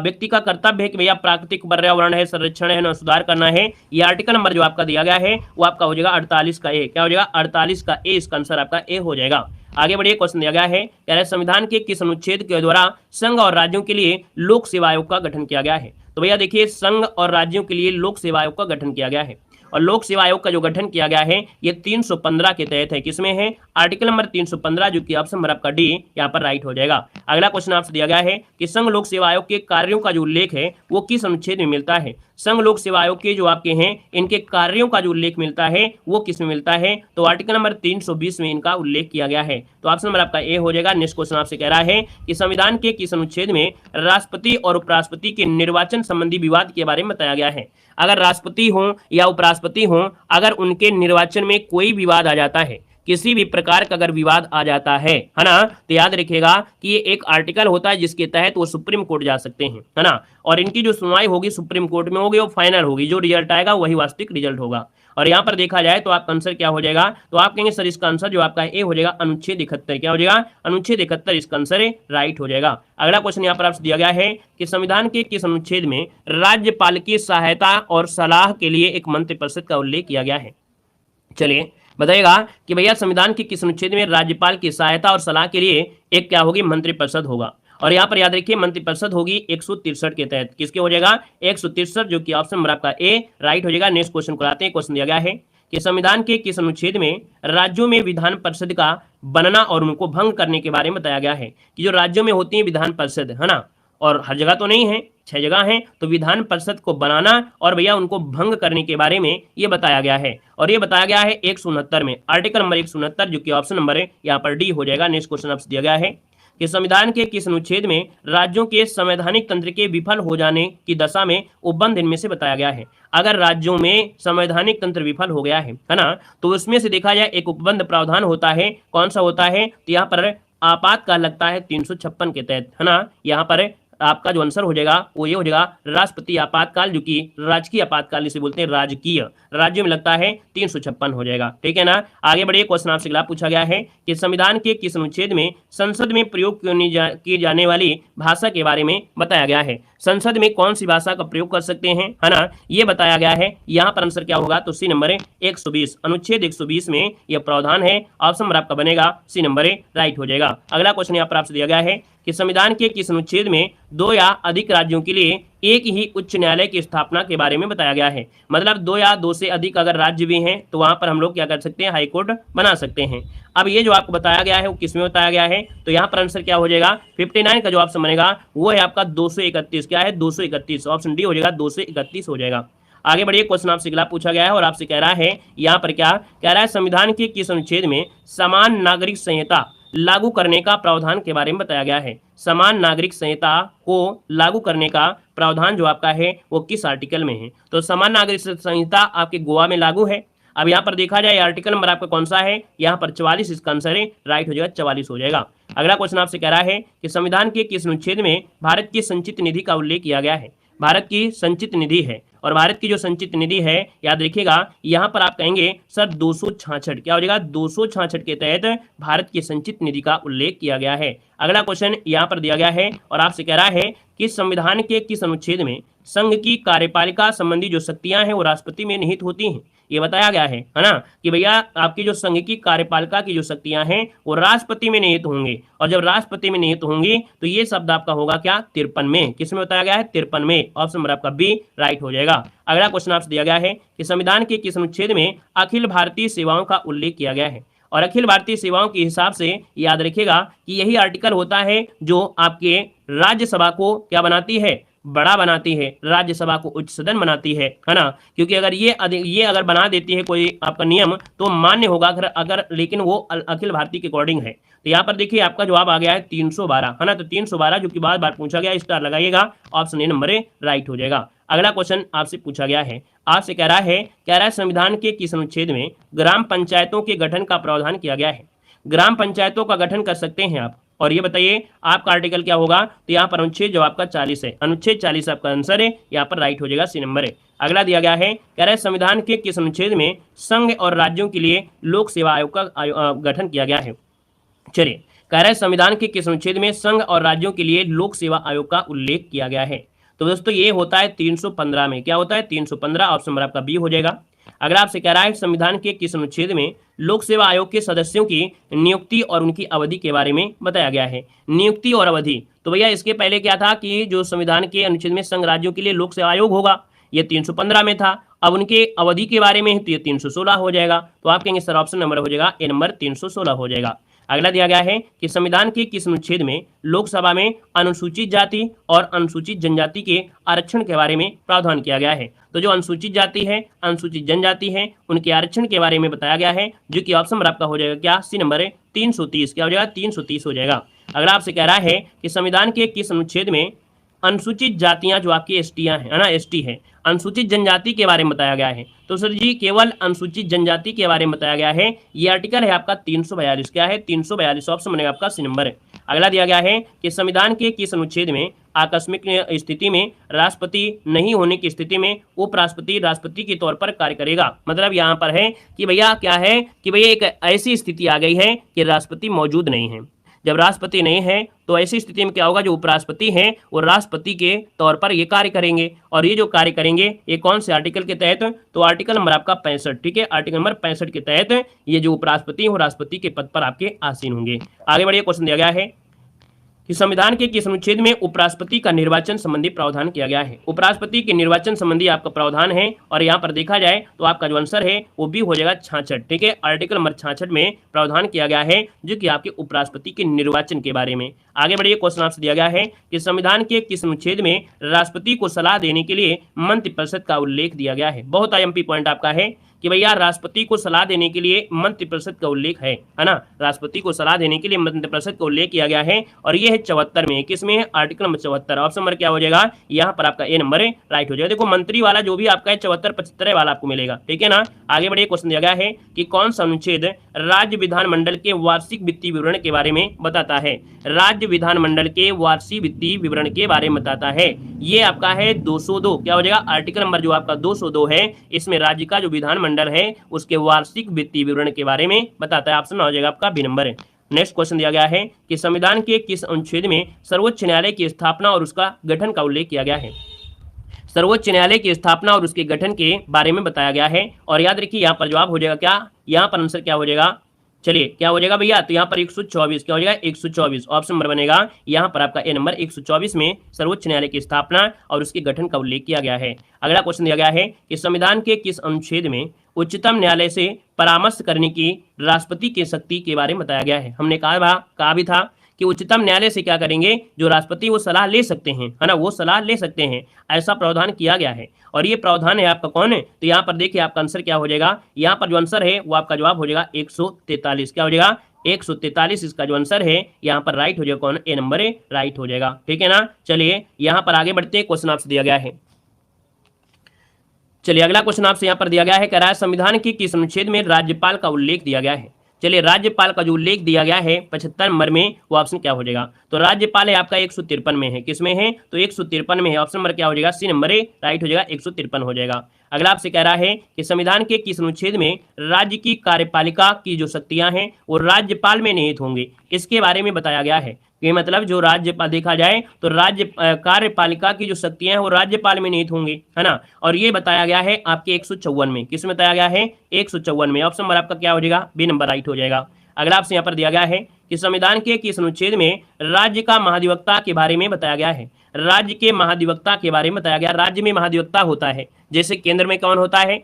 व्यक्ति का कर्तव्य है कि भैया प्राकृतिक पर्यावरण है, संरक्षण है ना, सुधार करना है। ये आर्टिकल नंबर जो आपका दिया गया है वो आपका हो जाएगा 48 का ए। क्या हो जाएगा, 48 का ए, इसका आंसर आपका ए हो जाएगा। आगे बढ़िए, क्वेश्चन दिया गया है कह रहे संविधान के किस अनुच्छेद के द्वारा संघ और राज्यों के लिए लोक सेवा आयोग का गठन किया गया है। तो भैया देखिए संघ और राज्यों के लिए लोक सेवा आयोग का गठन किया गया है और लोक सेवा आयोग का जो गठन किया गया है ये 315 के तहत है। किसमें है, आर्टिकल नंबर 315, जो कि ऑप्शन नंबर आपका डी यहाँ पर राइट हो जाएगा। अगला क्वेश्चन आपसे दिया गया है कि संघ लोक सेवा आयोग के कार्यों का जो उल्लेख है वो किस अनुच्छेद में मिलता है। संघ लोक सेवा आयोग के जो आपके हैं इनके कार्यों का जो उल्लेख मिलता है वो किस में मिलता है, तो आर्टिकल नंबर 320 में इनका उल्लेख किया गया है। तो ऑप्शन नंबर आपका ए हो जाएगा। नेक्स्ट क्वेश्चन आपसे कह रहा है कि संविधान के किस अनुच्छेद में राष्ट्रपति और उपराष्ट्रपति के निर्वाचन संबंधी विवाद के बारे में बताया गया है। अगर राष्ट्रपति हो या उपराष्ट्रपति हो, अगर उनके निर्वाचन में कोई विवाद आ जाता है, किसी भी प्रकार का अगर विवाद आ जाता है ना, तो याद रखिएगा कि ये एक आर्टिकल होता है जिसके तहत वो सुप्रीम कोर्ट जा सकते हैं, है ना। और इनकी जो सुनवाई होगी सुप्रीम कोर्ट में होगी वो फाइनल होगी, जो रिजल्ट आएगा वही वास्तविक रिजल्ट होगा। और यहाँ पर देखा जाए तो आपका आंसर क्या हो जाएगा, तो आप कहेंगे सर इसका आंसर जो आपका ए हो जाएगा अनुच्छेद 71। क्या हो जाएगा, अनुच्छेद 71 इसका आंसर राइट हो जाएगा। अगला क्वेश्चन यहाँ पर आपसे दिया गया है कि संविधान के किस अनुच्छेद में राज्यपाल की सहायता और सलाह के लिए एक मंत्रिपरिषद का उल्लेख किया गया है। चलिए बताइएगा कि भैया संविधान के किस अनुच्छेद में राज्यपाल की सहायता और सलाह के लिए एक क्या होगी, मंत्रिपरिषद होगा। और यहाँ पर याद रखिए मंत्रिपरिषद होगी 163 के तहत। किसके हो जाएगा, 163, जो कि ऑप्शन नंबर आपका ए राइट हो जाएगा। नेक्स्ट क्वेश्चन को आते हैं। क्वेश्चन दिया गया है कि संविधान के किस अनुच्छेद में राज्यों में विधान परिषद का बनना और उनको भंग करने के बारे में बताया गया है। कि जो राज्यों में होती है विधान परिषद, है ना, और हर जगह तो नहीं है, 6 जगह हैं, तो विधान परिषद को बनाना और भैया उनको भंग करने के बारे में ये बताया गया है। और ये बताया गया है 169 में, आर्टिकल नंबर 169, जो कि ऑप्शन नंबर है यहाँ पर डी हो जाएगा। नेक्स्ट क्वेश्चन आपसे दिया गया है कि संविधान के किस अनुच्छेद में राज्यों के संवैधानिक तंत्र के विफल हो जाने की दशा में उपबंध इनमें से बताया गया है। अगर राज्यों में संवैधानिक तंत्र विफल हो गया है ना, तो उसमें से देखा जाए एक उपबंध प्रावधान होता है। कौन सा होता है, तो यहाँ पर आपातकाल लगता है 356 के तहत, है ना। यहाँ पर आपका जो आंसर हो जाएगा वो ये हो जाएगा राष्ट्रपति आपातकाल, जो कि राजकीय आपातकाल इसे बोलते हैं, राजकीय राज्य में लगता है 356 हो जाएगा, ठीक है ना। आगे बढ़िए, क्वेश्चन आपसे अगला पूछा गया है कि संविधान के किस अनुच्छेद में संसद में प्रयोग की जाने वाली भाषा के बारे में बताया गया है। संसद में कौन सी भाषा का प्रयोग कर सकते हैं, है ना, ये बताया गया है। यहाँ पर आंसर क्या होगा, तो सी नंबर है 120, अनुच्छेद 120 में यह प्रावधान है। ऑप्शन नंबर आपका बनेगा सी नंबर है राइट हो जाएगा। अगला क्वेश्चन यहाँ पर आपसे दिया गया है कि संविधान के किस अनुच्छेद में 2 या अधिक राज्यों के लिए एक ही उच्च न्यायालय की स्थापना के बारे में बताया गया है। मतलब 2 या 2 से अधिक अगर राज्य भी हैं तो वहां पर हम लोग क्या कर सकते हैं, हाई कोर्ट बना सकते हैं। अब ये जो आपको बताया गया है वो किस में बताया गया है, तो यहाँ पर आंसर क्या हो जाएगा, 59 का जो ऑप्शन बनेगा वो है आपका 231। क्या है, 231, ऑप्शन डी हो जाएगा, 231 हो जाएगा। आगे बढ़िए, क्वेश्चन आपसे अगला पूछा गया है और आपसे कह रहा है यहाँ पर क्या कह रहा है, संविधान के किस अनुच्छेद में समान नागरिक संहिता लागू करने का प्रावधान के बारे में बताया गया है। समान नागरिक संहिता को लागू करने का प्रावधान जो आपका है वो किस आर्टिकल में है, तो समान नागरिक संहिता आपके गोवा में लागू है। अब यहाँ पर देखा जाए आर्टिकल नंबर आपका कौन सा है, यहाँ पर 44 इसका आंसर है राइट हो जाएगा, 44 हो जाएगा। अगला क्वेश्चन आपसे कह रहा है कि संविधान के किस अनुच्छेद में भारत की संचित निधि का उल्लेख किया गया है। भारत की संचित निधि है और भारत की जो संचित निधि है याद रखिएगा, यहाँ पर आप कहेंगे सर 266, क्या हो जाएगा, 266 के तहत भारत की संचित निधि का उल्लेख किया गया है। अगला क्वेश्चन यहाँ पर दिया गया है और आपसे कह रहा है कि संविधान के किस अनुच्छेद में संघ की कार्यपालिका संबंधी जो शक्तियां हैं वो राष्ट्रपति में निहित होती हैं। ये बताया गया है ना, कि भैया आपकी जो संघ की कार्यपालिका की जो शक्तियां हैं वो राष्ट्रपति में निहित होंगे, और जब राष्ट्रपति में निहित होंगी तो ये शब्द आपका होगा क्या, 53 में। किस में बताया गया है, 53 में। ऑप्शन नंबर आपका बी राइट हो जाएगा। अगला क्वेश्चन आपसे दिया गया है कि संविधान के किस अनुच्छेद में अखिल भारतीय सेवाओं का उल्लेख किया गया है। और अखिल भारतीय सेवाओं के हिसाब से याद रखिएगा कि यही आर्टिकल होता है जो आपके राज्यसभा को क्या बनाती है, बड़ा बनाती है, राज्यसभा को उच्च सदन बनाती है ना। क्योंकि अगर ये अगर बना देती है कोई आपका नियम तो मान्य होगा, अगर लेकिन वो अखिल भारतीय के अकॉर्डिंग है। तो यहाँ पर देखिए आपका जवाब आ गया है 312 है ना। तो 312 जो कि बार बार पूछा गया, स्टार लगाइएगा, ऑप्शन ए नंबर राइट हो जाएगा। अगला क्वेश्चन आपसे पूछा गया है, आपसे कह रहा है संविधान के किस अनुच्छेद में ग्राम पंचायतों के गठन का प्रावधान किया गया है। ग्राम पंचायतों का गठन कर सकते हैं आप, और ये बताइए आपका आर्टिकल क्या होगा। तो यहाँ पर अनुच्छेद जो आपका 40 है, अनुच्छेद 40 आपका आंसर है, यहाँ पर राइट हो जाएगा, सी नंबर है। अगला दिया गया है, कह रहा है संविधान के किस अनुच्छेद में संघ और राज्यों के लिए लोक सेवा आयोग का गठन किया गया है। चलिए, कह रहा है संविधान के किस अनुच्छेद में संघ और राज्यों के लिए लोक सेवा आयोग का उल्लेख किया गया है। तो दोस्तों ये होता है 315 में। क्या होता है 315, ऑप्शन नंबर आपका बी हो जाएगा। अगर आपसे कह रहा है संविधान के किस अनुच्छेद में लोक सेवा आयोग के सदस्यों की नियुक्ति और उनकी अवधि के बारे में बताया गया है। नियुक्ति और अवधि, तो भैया इसके पहले क्या था कि जो संविधान के अनुच्छेद में संघ राज्यों के लिए लोक सेवा आयोग होगा, ये 315 में था। अब उनके अवधि के बारे में है तो ये 316 हो जाएगा। तो आप कहेंगे सर ऑप्शन नंबर हो जाएगा ए नंबर 316 हो जाएगा। अगला दिया गया है कि संविधान के किस अनुच्छेद में लोकसभा में अनुसूचित जाति और अनुसूचित जनजाति के आरक्षण के बारे में प्रावधान किया गया है। तो जो अनुसूचित जाति है, अनुसूचित जनजाति है, उनके आरक्षण के बारे में बताया गया है, जो कि ऑप्शन नंबर आपका हो जाएगा क्या, सी नंबर है 330। क्या हो जाएगा 330 हो जाएगा। अगला आपसे कह रहा है कि संविधान के किस अनुच्छेद में अनुसूचित जातियां जो आपकी एसटियां हैं ना, एसटी है, अनुसूचित जनजाति के बारे में बताया गया है। तो सर जी केवल अनुसूचित जनजाति के बारे में बताया गया है। ये आर्टिकल है आपका 342। क्या है 342, ऑप्शन बनेगा आपका सी नंबर है। अगला दिया गया है कि संविधान के किस अनुच्छेद में आकस्मिक स्थिति में राष्ट्रपति नहीं होने की स्थिति में उपराष्ट्रपति राष्ट्रपति के तौर पर कार्य करेगा। मतलब यहाँ पर है कि भैया क्या है कि भैया एक ऐसी स्थिति आ गई है कि राष्ट्रपति मौजूद नहीं है। जब राष्ट्रपति नहीं है तो ऐसी स्थिति में क्या होगा, जो उपराष्ट्रपति हैं वो राष्ट्रपति के तौर पर ये कार्य करेंगे। और ये जो कार्य करेंगे ये कौन से आर्टिकल के तहत, तो आर्टिकल नंबर आपका 65। ठीक है, आर्टिकल नंबर 65 के तहत ये जो उपराष्ट्रपति हैं वो राष्ट्रपति के पद पर आपके आसीन होंगे। आगे बढ़िए, क्वेश्चन दिया गया है कि संविधान के किस अनुच्छेद में उपराष्ट्रपति का निर्वाचन संबंधी प्रावधान किया गया है। उपराष्ट्रपति के निर्वाचन संबंधी आपका प्रावधान है, और यहाँ पर देखा जाए तो आपका जो आंसर है वो भी हो जाएगा 66। ठीक है, आर्टिकल नंबर 66 में प्रावधान किया गया है, जो कि आपके उपराष्ट्रपति के निर्वाचन के बारे में। आगे बढ़िए, क्वेश्चन आपसे दिया गया है कि संविधान के किस अनुच्छेद में राष्ट्रपति को सलाह देने के लिए मंत्रिपरिषद का उल्लेख दिया गया है। बहुत आईएमपी पॉइंट आपका है कि भैया राष्ट्रपति को सलाह देने के लिए मंत्रिपरिषद का उल्लेख है ना। राष्ट्रपति को सलाह देने के लिए मंत्रिपरिषद का उल्लेख किया गया है, और ये है 74 में। किसमें है, आर्टिकल नंबर 74। ऑप्शन नंबर क्या हो जाएगा, यहाँ पर आपका ए नंबर राइट हो जाएगा। देखो मंत्री वाला जो भी आपका है 74 75 वाला आपको मिलेगा। ठीक है ना। आगे बढ़िए, क्वेश्चन दिया गया है कि कौन सा अनुच्छेद राज्य विधानमंडल के वार्षिक वित्तीय विवरण के बारे में बताता है। राज्य विधानमंडल के वार्षिक वित्तीय विवरण के बारे में बताता है। ये आपका है 202। क्या हो जाएगा, आर्टिकल नंबर जो आपका 202 है, इसमें राज्य का जो विधानमंडल है उसके वार्षिक वित्तीय विवरण के बारे में बताता है। ऑप्शन हो जाएगा आपका बी नंबर है। नेक्स्ट क्वेश्चन दिया गया है कि संविधान के किस अनुच्छेद में सर्वोच्च न्यायालय की स्थापना और उसका गठन का उल्लेख किया गया है। सर्वोच्च न्यायालय की स्थापना और उसके गठन के बारे में बताया गया है। और याद रखिए यहाँ पर जवाब हो जाएगा क्या, यहाँ पर आंसर क्या हो जाएगा, चलिए क्या हो जाएगा भैया, तो यहाँ पर 124। क्या हो जाएगा 124, ऑप्शन नंबर बनेगा यहाँ पर आपका ए नंबर 124 में सर्वोच्च न्यायालय की स्थापना और उसके गठन का उल्लेख किया गया है। अगला क्वेश्चन दिया गया है कि संविधान के किस अनुच्छेद में उच्चतम न्यायालय से परामर्श करने की राष्ट्रपति की शक्ति के बारे में बताया गया है। हमने कहा भी था कि उच्चतम न्यायालय से क्या करेंगे, जो राष्ट्रपति वो सलाह ले सकते हैं, है ना, वो सलाह ले सकते हैं, ऐसा प्रावधान किया गया है। और ये प्रावधान है आपका कौन है, तो यहाँ पर देखिए आपका आंसर क्या हो जाएगा, यहाँ पर जो आंसर है वो आपका जवाब हो जाएगा 143। क्या हो जाएगा 143, इसका जो आंसर है यहाँ पर राइट हो जाएगा कौन, ए नंबर है राइट हो जाएगा। ठीक है ना। चलिए यहाँ पर आगे बढ़ते हैं, क्वेश्चन आपसे दिया गया है। चलिए अगला क्वेश्चन आपसे यहाँ पर दिया गया है, कह रहा है संविधान के किस अनुच्छेद में राज्यपाल का उल्लेख दिया गया है। चलिए राज्यपाल का जो उल्लेख दिया गया है 75 नंबर में, वो ऑप्शन क्या हो जाएगा, तो राज्यपाल है आपका 153 में है। किसमें है, तो 153 में है। ऑप्शन नंबर क्या हो जाएगा, सी नंबर राइट हो जाएगा, 153 हो जाएगा। अगला आपसे कह रहा है कि संविधान के किस अनुच्छेद में राज्य की कार्यपालिका की जो शक्तियां हैं वो राज्यपाल में निहित होंगे, इसके बारे में बताया गया है। ये मतलब जो राज्यपाल देखा जाए तो राज्य कार्यपालिका की जो शक्तियां हैं वो राज्यपाल में निहित होंगे, है ना। और ये बताया गया है आपके 154 में। किस में बताया गया है, 154 में। ऑप्शन नंबर आपका क्या हो जाएगा, बी नंबर राइट हो जाएगा। अगला आपसे यहाँ पर दिया गया है कि संविधान के किस अनुच्छेद में राज्य का महाधिवक्ता के बारे में बताया गया है। राज्य के महाधिवक्ता के बारे में बताया गया। राज्य में महाधिवक्ता होता है, जैसे केंद्र में कौन होता है,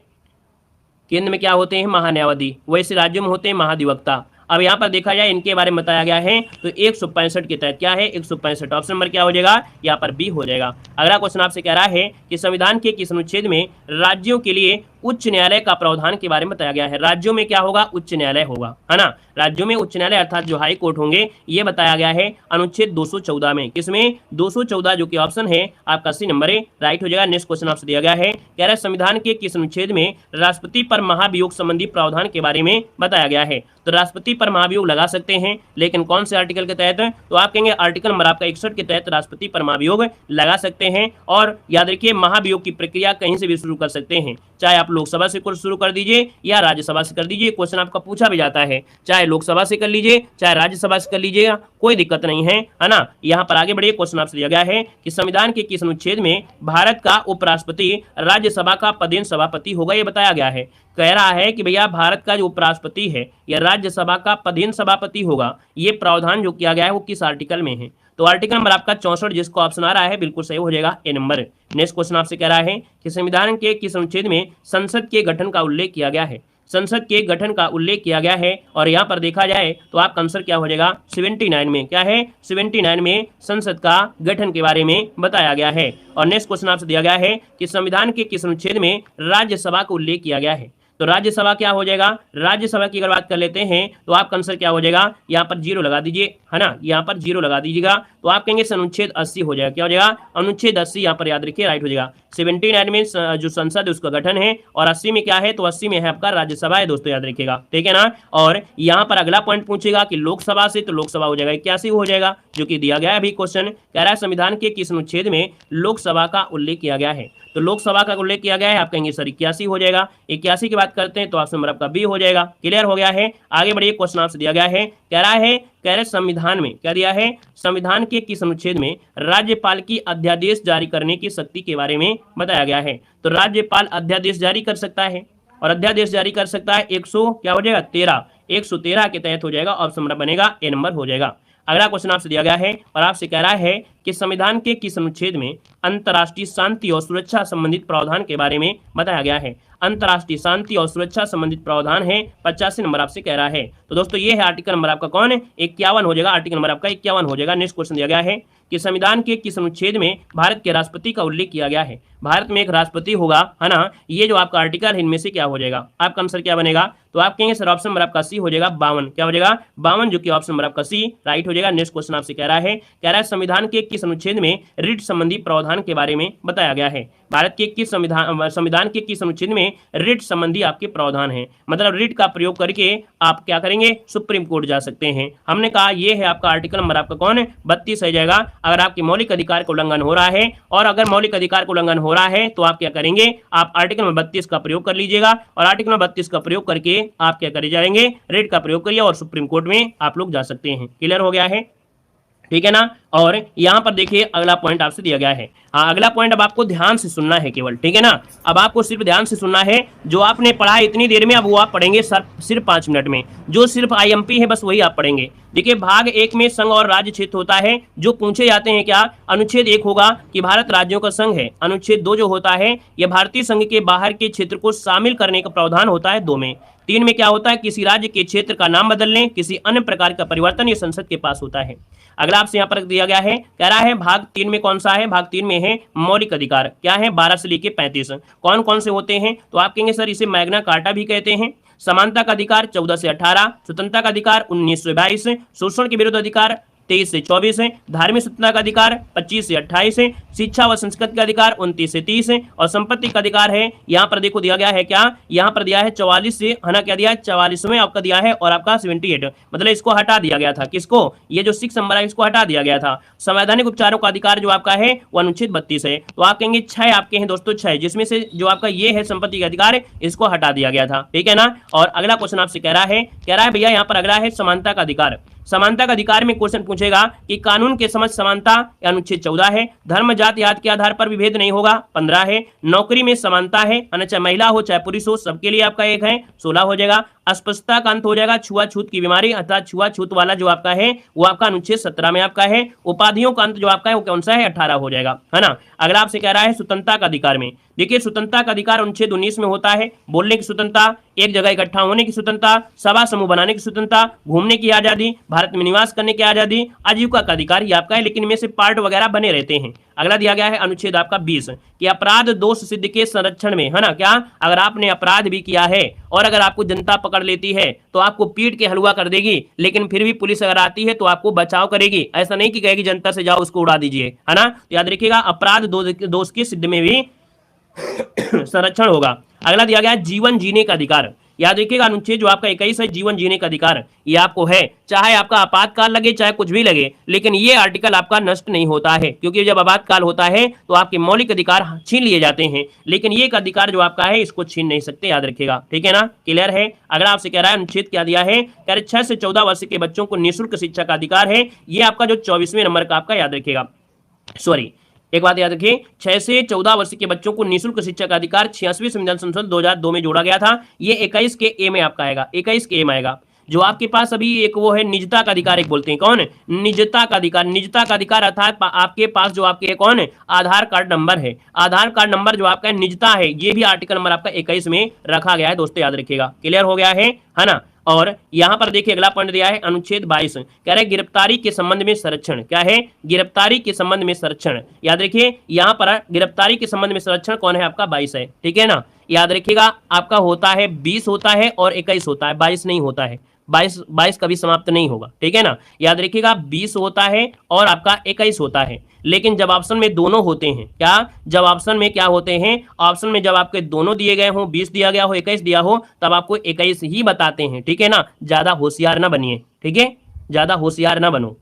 केंद्र में क्या होते हैं, महान्यायाधीश, वैसे राज्यों में होते हैं महाधिवक्ता। अब यहाँ पर देखा जाए इनके बारे में बताया गया है तो 165 के तहत क्या है 165, ऑप्शन नंबर क्या हो जाएगा यहाँ पर बी हो जाएगा। अगला क्वेश्चन आपसे कह रहा है कि संविधान के किस अनुच्छेद में राज्यों के लिए उच्च न्यायालय का प्रावधान के बारे में बताया गया है। राज्यों में क्या होगा, उच्च न्यायालय होगा, है ना। राज्यों में उच्च न्यायालय अर्थात जो हाई कोर्ट होंगे ये बताया गया है अनुच्छेद 214 में। किसमें, 214, जो कि ऑप्शन है आपका सी नंबर है, राइट हो जाएगा। नेक्स्ट क्वेश्चन आपसे दिया गया है, कह रहा है संविधान के किस अनुच्छेद में राष्ट्रपति पर महाभियोग संबंधी प्रावधान के बारे में बताया गया है। तो राष्ट्रपति पर महाभियोग लगा सकते हैं, लेकिन कौन से आर्टिकल के तहत, तो आप कहेंगे आर्टिकल नंबर आपका 61 के तहत राष्ट्रपति पर महाभियोग लगा सकते हैं। और याद रखिए महाभियोग की प्रक्रिया कहीं से भी शुरू कर सकते हैं, चाहे आप लोकसभा से शुरू कर दीजिए या राज्यसभा से कर दीजिए। क्वेश्चन आपका पूछा भी जाता है, चाहे लोकसभा से कर लीजिए चाहे राज्यसभा से कर लीजिएगा, कोई दिक्कत नहीं है ना। यहाँ पर आगे बढ़िए, क्वेश्चन आपसे दिया गया है कि संविधान के किस अनुच्छेद में भारत का उपराष्ट्रपति राज्यसभा का पदेन सभापति होगा, ये बताया गया है। कह रहा है कि भैया भारत का जो उपराष्ट्रपति है या राज्यसभा का पदेन सभापति होगा, ये प्रावधान जो किया गया है वो किस आर्टिकल में है। तो आर्टिकल नंबर आपका 64, जिसको ऑप्शन आ रहा है बिल्कुल सही हो जाएगा, ए नंबर। नेक्स्ट क्वेश्चन आपसे कह रहा है कि संविधान के किस अनुच्छेद में संसद के गठन का उल्लेख किया गया है। संसद के गठन का उल्लेख किया गया है, और यहाँ पर देखा जाए तो आपका आंसर क्या हो जाएगा 79 में। क्या है, 79 में संसद का गठन के बारे में बताया गया है। और नेक्स्ट क्वेश्चन आपसे दिया गया है कि संविधान के किस अनुच्छेद में राज्यसभा का उल्लेख किया गया है। तो राज्यसभा क्या हो जाएगा, राज्यसभा की अगर बात कर लेते हैं तो आपका आंसर क्या हो जाएगा, यहाँ पर 0 लगा दीजिए, है ना, यहाँ पर 0 लगा दीजिएगा। तो आप कहेंगे अनुच्छेद 80 हो जाएगा। क्या हो जाएगा, अनुच्छेद 80, यहाँ पर याद रखिए, राइट हो जाएगा। 79 में जो संसद है उसका गठन है, और 80 में क्या है, तो 80 में है आपका राज्यसभा है, दोस्तों याद रखिएगा, ठीक है ना। और यहाँ पर अगला पॉइंट पूछेगा कि लोकसभा से, तो लोकसभा हो जाएगा 81 हो जाएगा, जो कि दिया गया है अभी क्वेश्चन। कह रहा है संविधान के किस अनुच्छेद में लोकसभा का उल्लेख किया गया है। तो लोकसभा का उल्लेख किया गया है, आप कहेंगे सर 81 हो जाएगा। 81 की बात करते हैं तो ऑप्शन नंबर आपका बी हो जाएगा। क्लियर हो गया है। आगे बढ़िए, क्वेश्चन आपसे दिया गया है, कह रहे संविधान में क्या दिया है, संविधान के किस अनुच्छेद में राज्यपाल की अध्यादेश जारी करने की शक्ति के बारे में बताया गया है। तो राज्यपाल अध्यादेश जारी कर सकता है, और अध्यादेश जारी कर सकता है 113 के तहत हो जाएगा, ऑप्शन नंबर बनेगा ए नंबर हो जाएगा। अगला क्वेश्चन आपसे दिया गया है और आपसे कह रहा है कि संविधान के किस अनुच्छेद में अंतर्राष्ट्रीय शांति और सुरक्षा संबंधित प्रावधान के बारे में बताया गया है। अंतर्राष्ट्रीय शांति और सुरक्षा संबंधित प्रावधान है 85 नंबर आपसे कह रहा है। तो दोस्तों ये है आर्टिकल नंबर आपका कौन है, 51 हो जाएगा। आर्टिकल नंबर आपका 51 हो जाएगा। नेक्स्ट क्वेश्चन दिया गया है कि संविधान के किस अनुच्छेद में भारत के राष्ट्रपति का उल्लेख किया गया है। भारत में एक राष्ट्रपति होगा, है ना। ये जो आपका आर्टिकल है इनमें से क्या हो जाएगा, आपका आंसर क्या बनेगा, तो आप कहेंगे सर ऑप्शन नंबर आपका सी हो जाएगा 52। क्या हो जाएगा, 52, जो कि ऑप्शन नंबर आपका सी राइट हो जाएगा। नेक्स्ट क्वेश्चन आपसे कह रहा है संविधान के किस अनुच्छेद में रिट संबंधी प्रावधान के बारे में बताया गया है। भारत के किस संविधान के किस अनुच्छेद में रिट संबंधी आपके प्रावधान है, मतलब रिट का प्रयोग करके आप क्या करेंगे, सुप्रीम कोर्ट जा सकते हैं। हमने कहा ये है आपका आर्टिकल नंबर आपका कौन है, 32 हो जाएगा। अगर आपके मौलिक अधिकार का उल्लंघन हो रहा है, और अगर मौलिक अधिकार का उल्लंघन हो रहा है तो आप क्या करेंगे, आप आर्टिकल नंबर 32 का प्रयोग कर लीजिएगा, और आर्टिकल नंबर 32 का प्रयोग करके आप क्या करे जाएंगे, रिट का प्रयोग करिए और सुप्रीम कोर्ट में आप लोग जा सकते हैं। क्लियर हो गया है, ठीक है ना। और यहाँ पर देखिए अगला पॉइंट आपसे दिया गया है। हाँ, अगला पॉइंट अब आपको ध्यान से सुनना है केवल, ठीक है ना। अब आपको सिर्फ ध्यान से सुनना है, जो आपने पढ़ा इतनी देर में अब वो आप पढ़ेंगे सिर्फ 5 मिनट में। जो सिर्फ आईएमपी है बस वही आप पढ़ेंगे। देखिए भाग 1 में संघ और राज्य क्षेत्र होता है, जो पूछे जाते हैं क्या, अनुच्छेद 1 होगा कि भारत राज्यों का संघ है। अनुच्छेद 2 जो होता है यह भारतीय संघ के बाहर के क्षेत्र को शामिल करने का प्रावधान होता है 2 में। 3 में क्या होता है, किसी राज्य के क्षेत्र का नाम बदलने, किसी अन्य प्रकार का परिवर्तन ये संसद के पास होता है। अगला आपसे यहाँ पर दिया गया है, कह रहा है भाग 3 में कौन सा है, भाग 3 में है मौलिक अधिकार। क्या है, 12 से लेके 35 कौन कौन से होते हैं, तो आप कहेंगे सर इसे मैग्ना कार्टा भी कहते हैं। समानता का अधिकार 14 से 18, स्वतंत्रता का अधिकार 19 से 22, शोषण के विरुद्ध अधिकार 23 से 24 है, धार्मिक स्वतंत्रता का अधिकार 25 से 28 है, शिक्षा व संस्कृति का अधिकार 29 से 30 है, और संपत्ति का अधिकार है यहाँ पर देखो दिया गया है क्या, यहाँ पर दिया है 44 से, है ना, क्या दिया है 44वें आपका दिया है, और आपका 78, मतलब इसको हटा दिया गया था। किसको, ये जो 6 नंबर है इसको हटा दिया गया था। संवैधानिक उपचारों का अधिकार जो आपका है वो अनुच्छेद 32 है। तो आप कहेंगे 6 आपके हैं दोस्तों, 6, जिसमें से जो आपका ये है संपत्ति का अधिकार इसको हटा दिया गया था, ठीक है ना। और अगला क्वेश्चन आपसे कह रहा है भैया यहाँ पर अगला है समानता का अधिकार। समानता का अधिकार में क्वेश्चन पूछेगा कि कानून के समझ समानता अनुच्छेद 14 है। धर्म जाति आदि के आधार पर विभेद नहीं होगा 15 है। नौकरी में समानता है, चाहे महिला हो चाहे पुरुष हो सबके लिए आपका 1 है 16 हो जाएगा। अस्पृश्यता का अंत हो जाएगा, छुआछूत की बीमारी अर्थात छुआछूत वाला जो आपका है वो आपका अनुच्छेद 17 में आपका है। उपाधियों का अंत जो आपका है वो कौन सा है, 18 हो जाएगा, है ना। अगला आपसे कह रहा है स्वतंत्रता का अधिकार में, देखिए स्वतंत्रता का अधिकार अनुच्छेद 19 में होता है, बोलने की स्वतंत्रता, एक जगह इकट्ठा होने की स्वतंत्रता, सभा समूह बनाने की स्वतंत्रता, घूमने की आजादी, भारत में निवास करने की आजादी, आजीविका का अधिकार ये आपका है, लेकिन इनमें से पार्ट वगैरह बने रहते हैं। अगला दिया गया है अनुच्छेद आपका 20 कि अपराध दोष सिद्ध के संरक्षण में, है ना, क्या अगर आपने अपराध भी किया है और अगर आपको जनता पकड़ लेती है तो आपको पीट के हलवा कर देगी, लेकिन फिर भी पुलिस अगर आती है तो आपको बचाव करेगी, ऐसा नहीं कि कहेगी जनता से जाओ उसको उड़ा दीजिए, है ना। तो याद रखिएगा अपराध दोष के सिद्ध में भी संरक्षण होगा। अगला दिया गया है जीवन जीने का अधिकार, याद रखिएगा अनुच्छेद जो आपका 21 है जीवन जीने का अधिकार, ये आपको है, चाहे आपका आपातकाल लगे चाहे कुछ भी लगे, लेकिन ये आर्टिकल आपका नष्ट नहीं होता है, क्योंकि जब आपातकाल होता है तो आपके मौलिक अधिकार छीन लिए जाते हैं, लेकिन ये एक अधिकार जो आपका है इसको छीन नहीं सकते, याद रखिएगा, ठीक है ना, क्लियर है। अगर आपसे कह रहा है अनुच्छेद क्या दिया है, कह रहे 6 से 14 वर्ष के बच्चों को निःशुल्क शिक्षा का अधिकार है, ये आपका जो 24वें नंबर का आपका, याद रखिएगा, सॉरी एक बात याद रखिए, 6 से 14 वर्ष के बच्चों को निःशुल्क शिक्षा का अधिकार 86वें संविधान संशोधन 2002 में जोड़ा गया था, ये 21 के ए में आपका आएगा, 21 के ए में आएगा। जो आपके पास अभी एक वो है निजता का अधिकार, एक बोलते हैं कौन, निजता का अधिकार, निजता का अधिकार अर्थात आपके पास जो आपके कौन है आधार कार्ड नंबर है, आधार कार्ड नंबर जो आपका निजता है, ये भी आर्टिकल नंबर आपका 21 में रखा गया है दोस्तों, याद रखिएगा, क्लियर हो गया है ना। और यहां पर देखिए अगला पॉइंट दिया है अनुच्छेद 22, कह रहे गिरफ्तारी के संबंध में संरक्षण, क्या है, गिरफ्तारी के संबंध में संरक्षण, याद रखिए यहां पर गिरफ्तारी के संबंध में संरक्षण कौन है आपका, 22 है, ठीक है ना। याद रखिएगा आपका होता है 20 होता है और 21 होता है, 22 नहीं होता है, 22 कभी समाप्त नहीं होगा, ठीक है ना। याद रखिएगा 20 होता है और आपका 21 होता है, लेकिन जब ऑप्शन में दोनों होते हैं, क्या जब ऑप्शन में क्या होते हैं, ऑप्शन में जब आपके दोनों दिए गए हो, 20 दिया गया हो 21 दिया हो, तब आपको 21 ही बताते हैं, ठीक है ना। ज्यादा होशियार ना बनिए, ठीक है, ज्यादा होशियार ना बनो।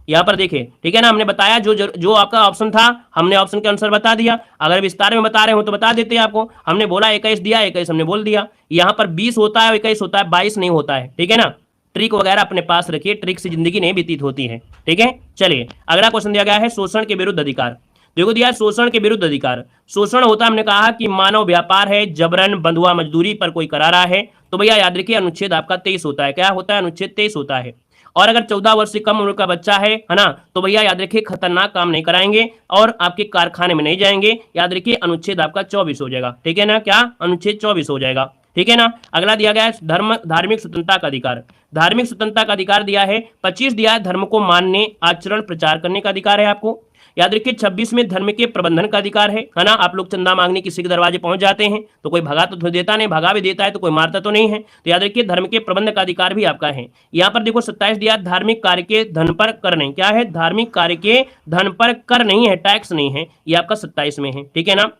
यहाँ पर देखिए, ठीक है ना, हमने बताया जो आपका ऑप्शन था हमने ऑप्शन के अनुसार बता दिया, अगर विस्तार में बता रहे हो तो बता देते हैं आपको, हमने बोला 21 दिया, 21 हमने बोल दिया। यहाँ पर 20 होता है 21 होता है, 22 नहीं होता है, ठीक है ना। ट्रिक वगैरह अपने पास रखिए, ट्रिक से जिंदगी नहीं व्यतीत होती है, ठीक है। चलिए अगला क्वेश्चन दिया गया है शोषण के विरुद्ध अधिकार, देखो दिया शोषण के विरुद्ध अधिकार, शोषण होता है हमने कहा कि मानव व्यापार है, जबरन बंधुआ मजदूरी पर कोई करा रहा है, तो भैया याद रखिए अनुच्छेद आपका 23 होता है, क्या होता है, अनुच्छेद 23 होता है। और अगर 14 वर्ष से कम उम्र का बच्चा है ना, तो भैया याद रखिए खतरनाक काम नहीं कराएंगे और आपके कारखाने में नहीं जाएंगे, याद रखिए अनुच्छेद आपका 24 हो जाएगा, ठीक है ना, क्या अनुच्छेद 24 हो जाएगा, ठीक है ना। अगला दिया गया है धार्मिक स्वतंत्रता का अधिकार, धार्मिक स्वतंत्रता का अधिकार दिया है 25 दिया है धर्म को मानने आचरण प्रचार करने का अधिकार है आपको, याद रखिए 26 में धर्म के प्रबंधन का अधिकार है ना। आप लोग चंदा मांगने किसी के दरवाजे पहुंच जाते हैं तो कोई भगा तो देता नहीं, भगा भी देता है तो कोई मारता तो नहीं है, तो याद रखिए धर्म के प्रबंध का अधिकार भी आपका है। यहाँ पर देखो 27 दिया धार्मिक कार्य के धन पर कर नहीं, क्या है, धार्मिक कार्य के धन पर कर नहीं है, टैक्स नहीं है, ये आपका 27 में है, ठीक है ना।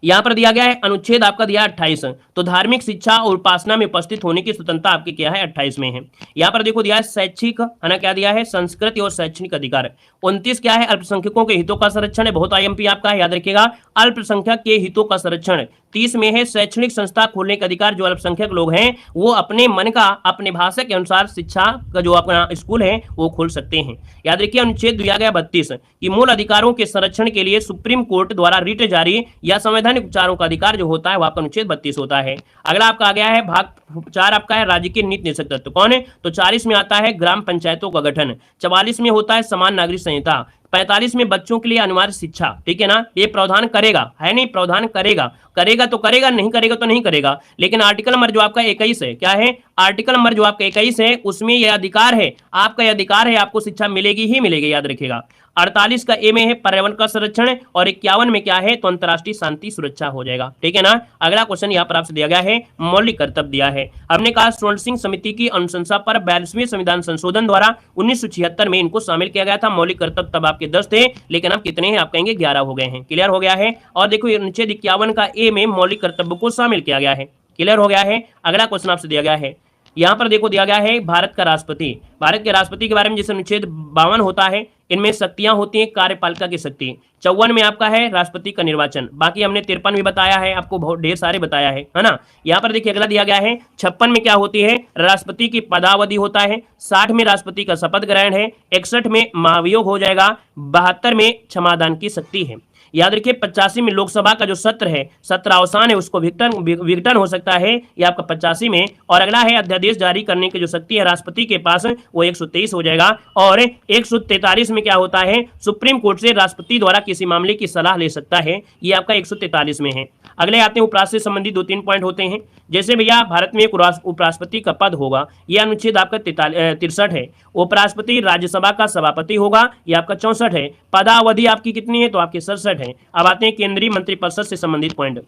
यहाँ पर दिया गया है अनुच्छेद आपका दिया 28, तो धार्मिक शिक्षा और उपासना में उपस्थित होने की स्वतंत्रता आपकी क्या है 28 में है। यहाँ पर देखो दिया है शैक्षिक, है ना, क्या दिया है संस्कृति और शैक्षणिक अधिकार। 29 क्या है अल्पसंख्यकों के हितों का संरक्षण है, बहुत आईएमपी आपका है, याद रखिएगा अल्पसंख्यक के हितों का संरक्षण। 30 में है शैक्षणिक संस्था खोलने का अधिकार, जो अल्पसंख्यक लोग हैं वो अपने मन का अपने भाषा के अनुसार शिक्षा का जो अपना स्कूल है वो खोल सकते हैं। याद रखिए अनुच्छेद दिया गया 32 कि मूल अधिकारों के संरक्षण के लिए सुप्रीम कोर्ट द्वारा रिट जारी या संवैधानिक उपचारों का अधिकार जो होता है वो आपका अनुच्छेद 32 होता है। अगला आपका आ गया है भाग 4 आपका है राज्य के नीति निदेशक तत्व, कौन है, तो 40 में आता है ग्राम पंचायतों का गठन, 44 में होता है समान नागरिक संहिता, 45 में बच्चों के लिए अनिवार्य शिक्षा, ठीक है ना, ये प्रावधान करेगा, है नहीं, प्रावधान करेगा, करेगा तो करेगा, नहीं करेगा तो नहीं करेगा। लेकिन आर्टिकल नंबर जो आपका 21 है, क्या है, आर्टिकल नंबर जो आपका 21 है उसमें यह अधिकार है, आपका यह अधिकार है, आपको शिक्षा मिलेगी ही मिलेगी, याद रखिएगा। 48 का ए में है पर्यावरण का संरक्षण और 51 में क्या है तो अंतरराष्ट्रीय शांति सुरक्षा हो जाएगा, ठीक है ना। अगला क्वेश्चन यहाँ पर आपसे दिया गया है मौलिक कर्तव्य दिया है, हमने कहा स्वर्ण सिंह समिति की अनुशंसा पर 42वें संविधान संशोधन द्वारा 1976 में इनको शामिल किया गया था। मौलिक कर्तव्य तब आपके 10 थे, लेकिन अब कितने हैं, आप कहेंगे 11 हो गए हैं, क्लियर हो गया है। और देखो अनुच्छेद 51 का ए में मौलिक कर्तव्य को शामिल किया गया है, क्लियर हो गया है। अगला क्वेश्चन आपसे दिया गया है, यहाँ पर देखो दिया गया है भारत का राष्ट्रपति, भारत के राष्ट्रपति के बारे में जैसे अनुच्छेद 52 होता है, इनमें शक्तियां होती हैं कार्यपालिका की शक्ति, 54 में आपका है राष्ट्रपति का निर्वाचन। बाकी हमने 53 भी बताया है, आपको बहुत ढेर सारे बताया है ना। यहाँ पर देखिए अगला दिया गया है 56 में क्या होती है, राष्ट्रपति की पदावधि होता है। 60 में राष्ट्रपति का शपथ ग्रहण है। 61 में महाभियोग हो जाएगा। 72 में क्षमादान की शक्ति है। याद रखिए 85 में लोकसभा का जो सत्र है, सत्रावसान है, उसको विघटन हो सकता है, ये आपका 85 में। और अगला है अध्यादेश जारी करने की जो शक्ति है राष्ट्रपति के पास, वो 123 हो जाएगा। और 143 में क्या होता है, सुप्रीम कोर्ट से राष्ट्रपति द्वारा किसी मामले की सलाह ले सकता है, ये आपका 143 में है। अगले आते हैं उपराष्ट्रपति से संबंधित 2-3 पॉइंट होते हैं। जैसे भैया भारत में एक उपराष्ट्रपति का पद होगा, यह अनुच्छेद आपका 63 है। उपराष्ट्रपति राज्यसभा का सभापति होगा, यह आपका 64 है। पदावधि आपकी कितनी है, तो आपकी 67 है। अब आते हैं केंद्रीय मंत्रिपरिषद से संबंधित पॉइंट।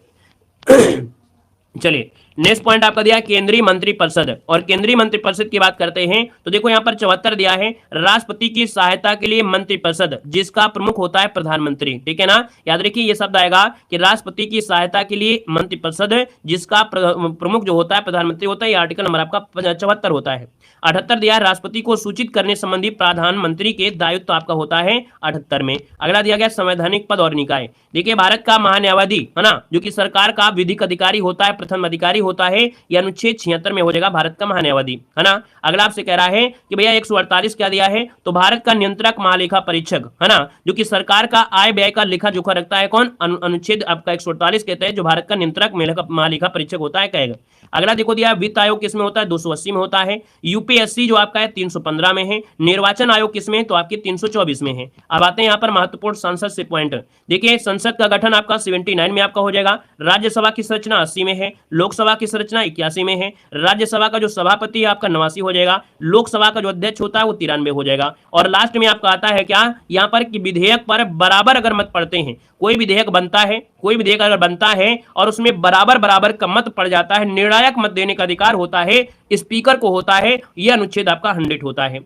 चलिए नेक्स्ट पॉइंट आपका दिया है केंद्रीय मंत्रिपरिषद। और केंद्रीय मंत्रिपरिषद की बात करते हैं तो देखो यहाँ पर 74 दिया है, राष्ट्रपति की सहायता के लिए मंत्रिपरिषद जिसका प्रमुख होता है प्रधानमंत्री। ठीक है ना, याद रखिए ये शब्द आएगा कि राष्ट्रपति की सहायता के लिए मंत्रिपरिषद जिसका प्रमुख जो होता है प्रधानमंत्री होता है। ये आर्टिकल नंबर आपका 74 होता है। 78 दिया है, राष्ट्रपति को सूचित करने संबंधी प्रधानमंत्री के दायित्व आपका होता है 78 में। अगला दिया गया संवैधानिक पद और निकाय। देखिए भारत का महान्यायाधीश है ना, जो कि सरकार का विधिक अधिकारी होता है, प्रथम अधिकारी होता है, यह अनुच्छेद 76 में हो जाएगा भारत का महान्यायाधीश, है ना। अगला आपसे कह रहा है कि भैया 148 क्या दिया है, तो भारत का नियंत्रक महालेखा परीक्षक, है ना, जो कि सरकार का आय व्यय का लेखा जोखा रखता है। कौन, अनुच्छेद आपका 148 कहते हैं जो भारत का नियंत्रक महालेखा परीक्षक होता है, कहेगा। अगला देखो दिया वित्त आयोग किसमें होता है, 280 में होता है। यूपीएससी जो आपका है 315 में है। निर्वाचन आयोग किसमें, तो आपके 324 में है। अब आते हैं यहाँ पर महत्वपूर्ण संसद से पॉइंट। देखिए संसद का गठन आपका 79 में आपका हो जाएगा। राज्यसभा की संरचना 80 में है। लोकसभा की संरचना 81 में है। राज्यसभा का जो सभापति है आपका 89 हो जाएगा। लोकसभा का जो अध्यक्ष होता है वो 93 हो जाएगा। और लास्ट में आपका आता है क्या, यहाँ पर कि विधेयक पर बराबर अगर मत पड़ते हैं, कोई विधेयक बनता है, कोई विधेयक अगर बनता है और उसमें बराबर का मत पड़ जाता है, निर्णायक मत देने का अधिकार होता है स्पीकर को होता है, यह अनुच्छेद आपका 100 होता है।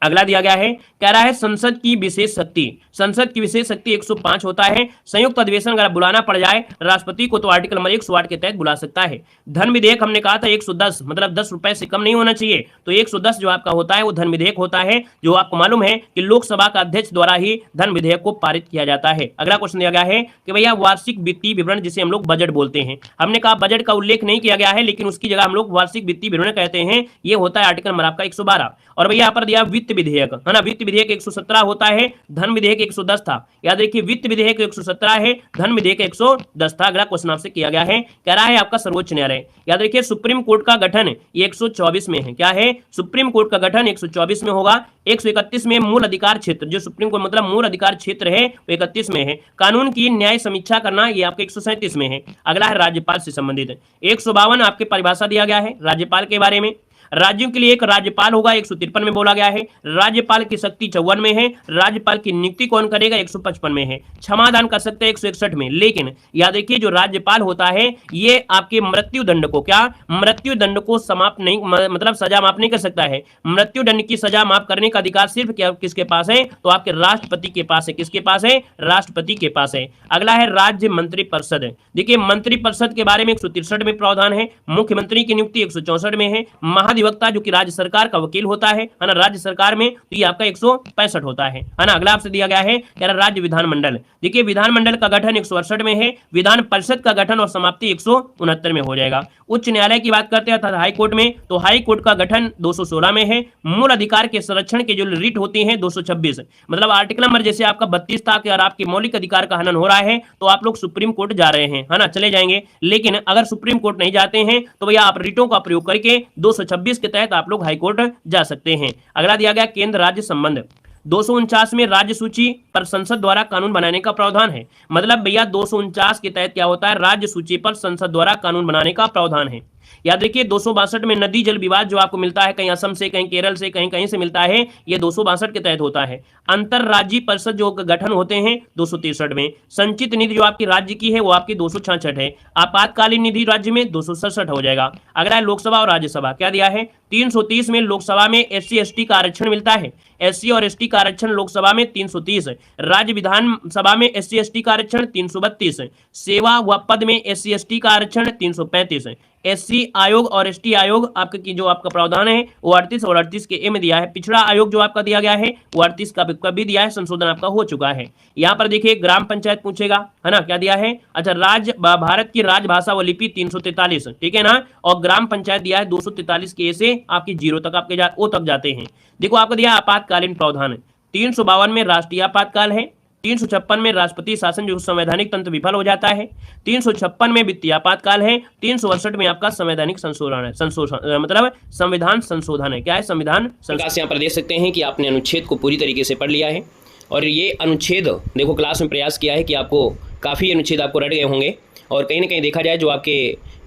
अगला दिया गया है, कह रहा है संसद की विशेष शक्ति। संसद की विशेष शक्ति 105 होता है। संयुक्त अधिवेशन अगर बुलाना पड़ जाए राष्ट्रपति को तो आर्टिकल नंबर 108 के तहत बुला सकता है। धन विधेयक हमने कहा था 110, मतलब 10 रुपए से कम नहीं होना चाहिए, तो 110 जो आपका होता है वो धन विधेयक होता है, जो आपको मालूम है कि लोकसभा का अध्यक्ष द्वारा ही धन विधेयक को पारित किया जाता है। अगला क्वेश्चन दिया गया है कि भैया वार्षिक वित्तीय विवरण जिसे हम लोग बजट बोलते हैं, हमने कहा बजट का उल्लेख नहीं किया गया है, लेकिन उसकी जगह हम लोग वार्षिक वित्तीय विवरण कहते हैं, ये होता है आर्टिकल नंबर आपका 112। और भैया यहाँ पर दिया वित्त विधेयक, है ना, वित्त विधेयक 117 होता है, धन विधेयक 110 था। याद रखिए वित्त विधेयक 117 है, धन विधेयक 110 था। अगला क्वेश्चन आपसे किया गया है, कह रहा है आपका सर्वोच्च न्यायालय। याद रखिए सुप्रीम कोर्ट का गठन ये 124 में है। क्या है, सुप्रीम कोर्ट का गठन 124 में होगा। 131 में मूल अधिकार क्षेत्र, जो सुप्रीम कोर्ट मतलब मूल अधिकार क्षेत्र है, वो 31 में है। कानून की न्याय समीक्षा करना ये आपके 137 में है। अगला है राज्यपाल से संबंधित 152 आपके परिभाषा दिया गया है राज्यपाल के बारे में। राज्यों के लिए एक राज्यपाल होगा 153 में बोला गया है। राज्यपाल की शक्ति 54 में है। राज्यपाल की नियुक्ति कौन करेगा 155 में है। क्षमादान कर सकते हैं 161 में। लेकिन याद रखिए जो राज्यपाल होता है ये आपके मृत्यु दंड को, क्या मृत्यु दंड को समाप्त नहीं, मतलब सजा माफ नहीं कर सकता है। मृत्यु दंड की सजा माफ करने का अधिकार सिर्फ क्या किसके पास है, तो आपके राष्ट्रपति के पास है। किसके पास है, राष्ट्रपति के पास है। अगला है राज्य मंत्रिपरिषद। देखिए मंत्रिपरिषद के बारे में 163 में प्रावधान है। मुख्यमंत्री की नियुक्ति 164 में है। महाधिवक्ता जो कि राज्य सरकार का वकील होता है ना, राज्य सरकार में, तो ये आपका 165 होता है ना। अगला आपसे दिया गया है कह रहा राज्य विधानमंडल। देखिए विधानमंडल का गठन 168 में है। विधान परिषद का गठन और समाप्ति 169 में हो जाएगा। उच्च न्यायालय की बात करते हैं अर्थात हाई कोर्ट में, तो हाई कोर्ट का गठन 216 में है। मूल अधिकार के संरक्षण के जो रिट होती हैं 226, मतलब आर्टिकल नंबर जैसे आपका 32 था कि अगर आपके मौलिक अधिकार का हनन हो रहा है तो आप लोग सुप्रीम कोर्ट जा रहे हैं, है ना, चले जाएंगे। लेकिन अगर सुप्रीम कोर्ट नहीं जाते हैं तो भैया आप रिटों का प्रयोग करके 226 के तहत आप लोग हाई कोर्ट जा सकते हैं। अगला दिया गया केंद्र राज्य संबंध। 249 में राज्य सूची पर संसद द्वारा कानून बनाने का प्रावधान है। मतलब भैया 249 के तहत क्या होता है, राज्य सूची पर संसद द्वारा कानून बनाने का प्रावधान है। याद रखिए 262 में नदी जल विवाद जो आपको मिलता है, कहीं असम से, कहीं केरल से, कहीं कहीं से मिलता है, ये 262 के तहत होता है। अंतरराज्यीय परिषद जो गठन होते हैं 263 में। संचित निधि जो आपकी राज्य की है वो आपकी 266 है। आपातकालीन निधि राज्य में 267 हो जाएगा। अगला है लोकसभा और राज्यसभा। क्या दिया है, 330 में लोकसभा में SC ST का आरक्षण मिलता है। SC और ST का आरक्षण लोकसभा में 330, राज्य विधानसभा में SC ST का आरक्षण 332, सेवा व पद में SC ST का आरक्षण 335, SC आयोग और ST आयोग आपका की जो आपका प्रावधान है वो 38 और 38 के ए में दिया है। पिछड़ा आयोग जो आपका दिया गया है वो 38 का भी दिया है, संशोधन आपका हो चुका है। यहाँ पर देखिए ग्राम पंचायत पूछेगा, है ना, क्या दिया है, अच्छा भारत की राजभाषा व लिपि 343, ठीक है ना, और ग्राम पंचायत दिया है 243 के ए से आपकी 0 तक आपके ओ तक जाते हैं। देखो आपको दिया आपातकालीन प्रावधान, 352 में राष्ट्रीय आपातकाल है, 356 में राष्ट्रपति शासन जो संवैधानिक तंत्र विफल हो जाता है, 356 में वित्तीय आपातकाल है, 362 में आपका संवैधानिक संशोधन है, मतलब संविधान संशोधन है। क्या है, संविधान संशोधन। यहाँ पर देख सकते हैं कि आपने अनुच्छेद को पूरी तरीके से पढ़ लिया है और ये अनुच्छेद देखो क्लास में प्रयास किया है कि आपको काफ़ी अनुच्छेद आपको रट गए होंगे और कहीं ना कहीं देखा जाए जो आपके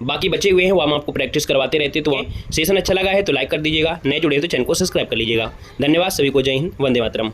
बाकी बचे हुए हैं वो हम आपको प्रैक्टिस करवाते रहते। तो सेशन अच्छा लगा है तो लाइक कर दीजिएगा, नए जुड़े हैं तो चैनल को सब्सक्राइब कर लीजिएगा। धन्यवाद सभी को, जय हिंद, वंदे मातरम।